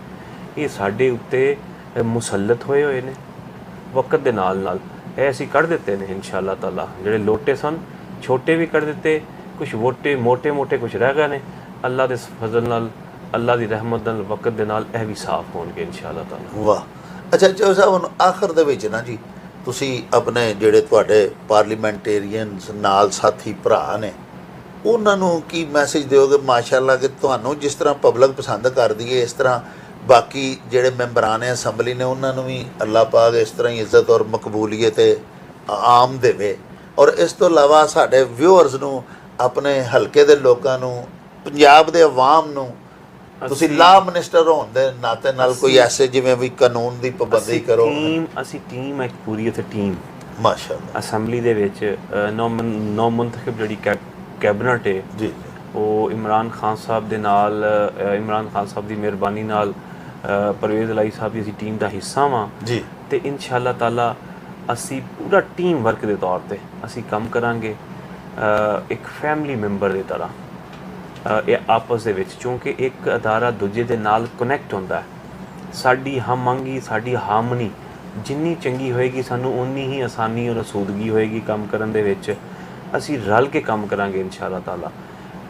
ਇਹ ਸਾਡੇ ਉੱਤੇ ਮੁਸੱਲਤ ਹੋਏ ਨੇ ਵਕਤ ਦੇ ਨਾਲ ਨਾਲ। ਇਹ ਅਸੀਂ ਕੱਢ ਦਿੱਤੇ ਨੇ ਇਨਸ਼ਾ-ਅੱਲਾਹ ਤਾਲਾ। ਜਿਹੜੇ ਲੋਟੇ ਸਨ ਛੋਟੇ ਵੀ ਕੱਢ ਦਿੱਤੇ, ਕੁਛ ਮੋਟੇ ਕੁਛ ਰਹਿ ਗਏ ਨੇ। ਅੱਲਾ ਦੇ ਫਜ਼ਲ ਨਾਲ, ਅੱਲਾ ਦੀ ਰਹਿਮਤ ਨਾਲ, ਵਕਤ ਦੇ ਨਾਲ ਇਹ ਵੀ ਸਾਫ਼ ਹੋਣਗੇ ਇਨਸ਼ਾ-ਅੱਲਾਹ ਤਾਲਾ। ਵਾਹ। ਅੱਛਾ ਚੌਧਰੀ ਸਾਹਿਬ, ਹੁਣ ਆਖਰ ਦੇ ਵਿੱਚ ਨਾ ਜੀ, ਤੁਸੀਂ ਆਪਣੇ ਜਿਹੜੇ ਤੁਹਾਡੇ ਪਾਰਲੀਮੈਂਟੇਰੀਅਨਸ ਨਾਲ ਸਾਥੀ ਭਰਾ ਨੇ, ਉਹਨਾਂ ਨੂੰ ਕੀ ਮੈਸੇਜ ਦਿਓਗੇ? ਮਾਸ਼ਾਅੱਲਾ ਕਿ ਤੁਹਾਨੂੰ ਜਿਸ ਤਰ੍ਹਾਂ ਪਬਲਿਕ ਪਸੰਦ ਕਰਦੀ ਹੈ, ਇਸ ਤਰ੍ਹਾਂ ਬਾਕੀ ਜਿਹੜੇ ਮੈਂਬਰਾਨ ਅਸੈਂਬਲੀ ਨੇ ਉਹਨਾਂ ਨੂੰ ਵੀ ਅੱਲਾਹ ਪਾਕ ਇਸ ਤਰ੍ਹਾਂ ਹੀ ਇੱਜ਼ਤ ਔਰ ਮਕਬੂਲੀਅਤ ਆਮ ਦੇਵੇ। ਔਰ ਇਸ ਤੋਂ ਇਲਾਵਾ ਸਾਡੇ ਵਿਊਅਰਸ ਨੂੰ, ਆਪਣੇ ਹਲਕੇ ਦੇ ਲੋਕਾਂ ਨੂੰ, ਪੰਜਾਬ ਦੇ ਆਵਾਮ ਨੂੰ, ਤੁਸੀਂ ਲਾ ਮਿਨਿਸਟਰ ਹੋਣ ਦੇ ਨਾਤੇ ਨਾਲ ਕੋਈ ਐਸੇ ਜਿਵੇਂ ਵੀ ਕਾਨੂੰਨ ਦੀ ਪਾਬੰਦੀ ਕਰੋ। ਅਸੀਂ ਟੀਮ ਇੱਕ ਪੂਰੀ ਇੱਥੇ ਟੀਮ ਮਾਸ਼ਾਅੱਲਾ ਅਸੈਂਬਲੀ ਦੇ ਵਿੱਚ ਨੌ ਮੁੰਤਖਬ ਜਿਹੜੀ ਕੈਬਨਿਟ ਹੈ ਜੀ, ਉਹ ਇਮਰਾਨ ਖਾਨ ਸਾਹਿਬ ਦੇ ਨਾਲ, ਇਮਰਾਨ ਖਾਨ ਸਾਹਿਬ ਦੀ ਮਿਹਰਬਾਨੀ ਨਾਲ, ਪਰਵੇਜ਼ ਇਲਾਹੀ ਸਾਹਿਬ ਦੀ ਅਸੀਂ ਟੀਮ ਦਾ ਹਿੱਸਾ ਵਾਂ ਜੀ। ਤੇ ਇਨਸ਼ਾ-ਅੱਲਾਹ ਤਾਲਾ ਅਸੀਂ ਪੂਰਾ ਟੀਮ ਵਰਕ ਦੇ ਤੌਰ ਤੇ ਅਸੀਂ ਕੰਮ ਕਰਾਂਗੇ, ਇੱਕ ਫੈਮਿਲੀ ਮੈਂਬਰ ਦੀ ਤਰ੍ਹਾਂ ਇਹ ਆਪਸ ਦੇ ਵਿੱਚ। ਕਿਉਂਕਿ ਇੱਕ ਅਦਾਰਾ ਦੂਜੇ ਦੇ ਨਾਲ ਕਨੈਕਟ ਹੁੰਦਾ ਹੈ। ਸਾਡੀ ਹਮਅੰਗੀ, ਸਾਡੀ ਹਾਰਮਨੀ ਜਿੰਨੀ ਚੰਗੀ ਹੋਏਗੀ, ਸਾਨੂੰ ਉਨੀ ਹੀ ਆਸਾਨੀ ਔਰ ਅਸੂਦਗੀ ਹੋਏਗੀ ਕੰਮ ਕਰਨ ਦੇ ਵਿੱਚ। ਅਸੀਂ ਰਲ ਕੇ ਕੰਮ ਕਰਾਂਗੇ ਇਨਸ਼ਾ-ਅੱਲਾਹ ਤਾਲਾ।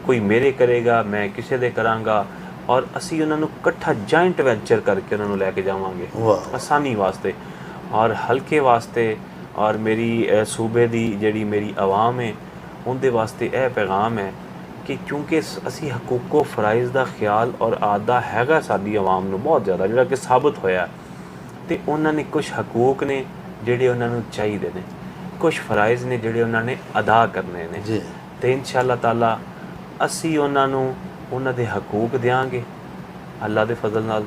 ਕੋਈ ਮੇਰੇ ਕਰੇਗਾ, ਮੈਂ ਕਿਸੇ ਦੇ ਕਰਾਂਗਾ, ਔਰ ਅਸੀਂ ਉਹਨਾਂ ਨੂੰ ਇਕੱਠਾ ਜੁਆਇੰਟ ਵੈਂਚਰ ਕਰਕੇ ਉਹਨਾਂ ਨੂੰ ਲੈ ਕੇ ਜਾਵਾਂਗੇ ਆਸਾਨੀ ਵਾਸਤੇ ਔਰ ਹਲਕੇ ਵਾਸਤੇ। ਔਰ ਮੇਰੀ ਸੂਬੇ ਦੀ ਜਿਹੜੀ ਮੇਰੀ ਆਵਾਮ ਹੈ ਉਹਦੇ ਵਾਸਤੇ ਇਹ ਪੈਗਾਮ ਹੈ ਕਿ ਕਿਉਂਕਿ ਅਸੀਂ ਹਕੂਕੋ ਫਰਾਇਜ਼ ਦਾ ਖਿਆਲ ਔਰ ਆਦਾ ਹੈਗਾ ਸਾਡੀ ਆਵਾਮ ਨੂੰ ਬਹੁਤ ਜ਼ਿਆਦਾ, ਜਿਹੜਾ ਕਿ ਸਾਬਤ ਹੋਇਆ। ਅਤੇ ਉਹਨਾਂ ਨੇ ਕੁਛ ਹਕੂਕ ਨੇ ਜਿਹੜੇ ਉਹਨਾਂ ਨੂੰ ਚਾਹੀਦੇ ਨੇ, ਕੁਛ ਫਰਾਇਜ਼ ਨੇ ਜਿਹੜੇ ਉਹਨਾਂ ਨੇ ਅਦਾ ਕਰਨੇ ਨੇ ਜੀ। ਅਤੇ ਇਨਸ਼ਾ-ਅੱਲਾਹ ਤਾਲਾ ਅਸੀਂ ਉਹਨਾਂ ਨੂੰ ਉਹਨਾਂ ਦੇ ਹਕੂਕ ਦਿਆਂਗੇ ਅੱਲਾ ਦੇ ਫਜ਼ਲ ਨਾਲ,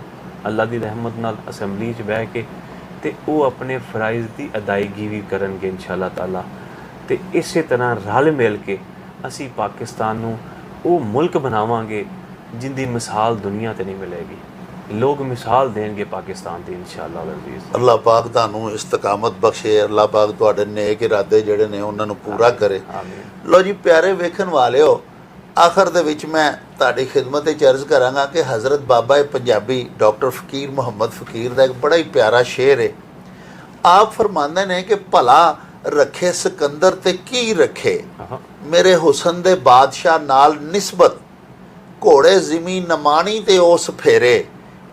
ਅੱਲਾ ਦੀ ਰਹਿਮਤ ਨਾਲ, ਅਸੈਂਬਲੀ 'ਚ ਬਹਿ ਕੇ। ਅਤੇ ਉਹ ਆਪਣੇ ਫਰਾਇਜ਼ ਦੀ ਅਦਾਇਗੀ ਵੀ ਕਰਨਗੇ ਇਨਸ਼ਾ-ਅੱਲਾਹ ਤਾਲਾ। ਅਤੇ ਇਸੇ ਤਰ੍ਹਾਂ ਰਲ ਮਿਲ ਕੇ ਅਸੀਂ ਪਾਕਿਸਤਾਨ ਨੂੰ ਉਹ ਮੁਲਕ ਬਣਾਵਾਂਗੇ ਜਿੰਦੀ ਮਿਸਾਲ ਦੁਨੀਆ 'ਤੇ ਨਹੀਂ ਮਿਲੇਗੀ। ਲੋਕ ਮਿਸਾਲ ਦੇਣਗੇ ਪਾਕਿਸਤਾਨ ਦੀ ਇਨਸ਼ਾ-ਅੱਲਾਹ ਅਜ਼ੀਜ਼। ਅੱਲਾਹ ਪਾਕ ਤੁਹਾਨੂੰ ਇਸਤਕਾਮਤ ਬਖਸ਼ੇ, ਅੱਲਾਹ ਪਾਕ ਤੁਹਾਡੇ ਨੇਕ ਇਰਾਦੇ ਜਿਹੜੇ ਨੇ ਉਹਨਾਂ ਨੂੰ ਪੂਰਾ ਕਰੇ। ਲਓ ਜੀ ਪਿਆਰੇ ਵੇਖਣ ਵਾਲਿਓ, ਆਖਰ ਦੇ ਵਿੱਚ ਮੈਂ ਤੁਹਾਡੀ ਖਿਦਮਤ 'ਚ ਅਰਜ਼ ਕਰਾਂਗਾ ਕਿ ਹਜ਼ਰਤ ਬਾਬਾ ਪੰਜਾਬੀ ਡਾਕਟਰ ਫਕੀਰ ਮੁਹੰਮਦ ਫਕੀਰ ਦਾ ਇੱਕ ਬੜਾ ਹੀ ਪਿਆਰਾ ਸ਼ੇਰ ਹੈ। ਆਪ ਫਰਮਾਉਂਦੇ ਨੇ ਕਿ ਭਲਾ ਰੱਖੇ ਸਿਕੰਦਰ ਤੇ ਕੀ ਰੱਖੇ, ਮੇਰੇ ਹੁਸਨ ਦੇ ਬਾਦਸ਼ਾਹ ਨਾਲ ਨਿਸਬਤ, ਘੋੜੇ ਜ਼ਿਮੀ ਨਮਾਣੀ ਤੇ ਉਸ ਫੇਰੇ,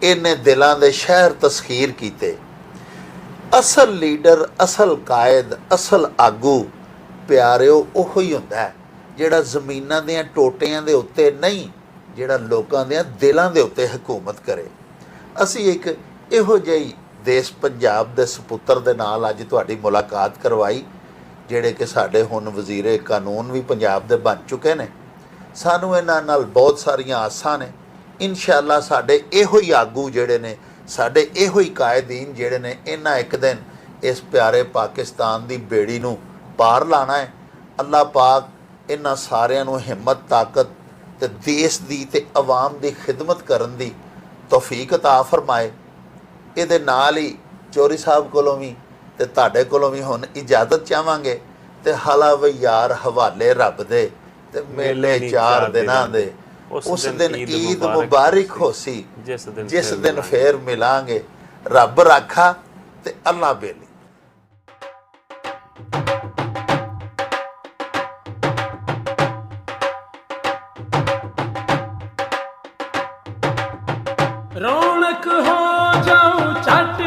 ਇਹਨੇ ਦਿਲਾਂ ਦੇ ਸ਼ਹਿਰ ਤਸਖੀਰ ਕੀਤੇ। ਅਸਲ ਲੀਡਰ, ਅਸਲ ਕਾਇਦ, ਅਸਲ ਆਗੂ ਪਿਆਰਿਓ ਉਹੋ ਹੀ ਹੁੰਦਾ ਜਿਹੜਾ ਜ਼ਮੀਨਾਂ ਦੀਆਂ ਟੋਟਿਆਂ ਦੇ ਉੱਤੇ ਨਹੀਂ, ਜਿਹੜਾ ਲੋਕਾਂ ਦੇ ਦਿਲਾਂ ਦੇ ਉੱਤੇ ਹਕੂਮਤ ਕਰੇ। ਅਸੀਂ ਇੱਕ ਇਹੋ ਜਿਹੀ ਦੇਸ਼ ਪੰਜਾਬ ਦੇ ਸਪੁੱਤਰ ਦੇ ਨਾਲ ਅੱਜ ਤੁਹਾਡੀ ਮੁਲਾਕਾਤ ਕਰਵਾਈ, ਜਿਹੜੇ ਕਿ ਸਾਡੇ ਹੁਣ ਵਜ਼ੀਰੇ ਕਾਨੂੰਨ ਵੀ ਪੰਜਾਬ ਦੇ ਬਣ ਚੁੱਕੇ ਨੇ। ਸਾਨੂੰ ਇਹਨਾਂ ਨਾਲ ਬਹੁਤ ਸਾਰੀਆਂ ਆਸਾਂ ਨੇ। ਇਨਸ਼ਾ-ਅੱਲਾਹ ਸਾਡੇ ਇਹੋ ਹੀ ਆਗੂ ਜਿਹੜੇ ਨੇ, ਸਾਡੇ ਇਹੋ ਹੀ ਕਾਇਦੀਨ ਜਿਹੜੇ ਨੇ, ਇਹਨਾਂ ਇੱਕ ਦਿਨ ਇਸ ਪਿਆਰੇ ਪਾਕਿਸਤਾਨ ਦੀ ਬੇੜੀ ਨੂੰ ਪਾਰ ਲਾਣਾ ਹੈ। ਅੱਲਾਹ ਪਾਕ ਇਹਨਾਂ ਸਾਰਿਆਂ ਨੂੰ ਹਿੰਮਤ, ਤਾਕਤ ਤੇ ਦੇਸ਼ ਦੀ ਤੇ ਆਵਾਮ ਦੀ ਖਿਦਮਤ ਕਰਨ ਦੀ ਤੌਫੀਕ ਅਤਾ ਫਰਮਾਏ। ਇਹਦੇ ਨਾਲ ਹੀ ਚੌਧਰੀ ਸਾਹਿਬ ਕੋਲੋਂ ਵੀ ਤੇ ਤੁਹਾਡੇ ਕੋਲੋਂ ਵੀ ਹੁਣ ਇਜਾਜ਼ਤ ਚਾਹਾਂਗੇ ਤੇ ਹਲਾ ਵੀ ਯਾਰ ਹਵਾਲੇ ਰੱਬ ਦੇ ਤੇ ਮੇਲੇ 4 ਦਿਨਾਂ ਦੇ। ਉਸ ਦਿਨ ਈਦ ਮੁਬਾਰਕ ਹੋਸੀ, ਜਿਸ ਦਿਨ ਫੇਰ ਮਿਲਾਂਗੇ। ਰੱਬ ਰਾਖਾ ਤੇ ਅੱਲਾ ਬੇਲੀ। रौनक हो जाऊं छठ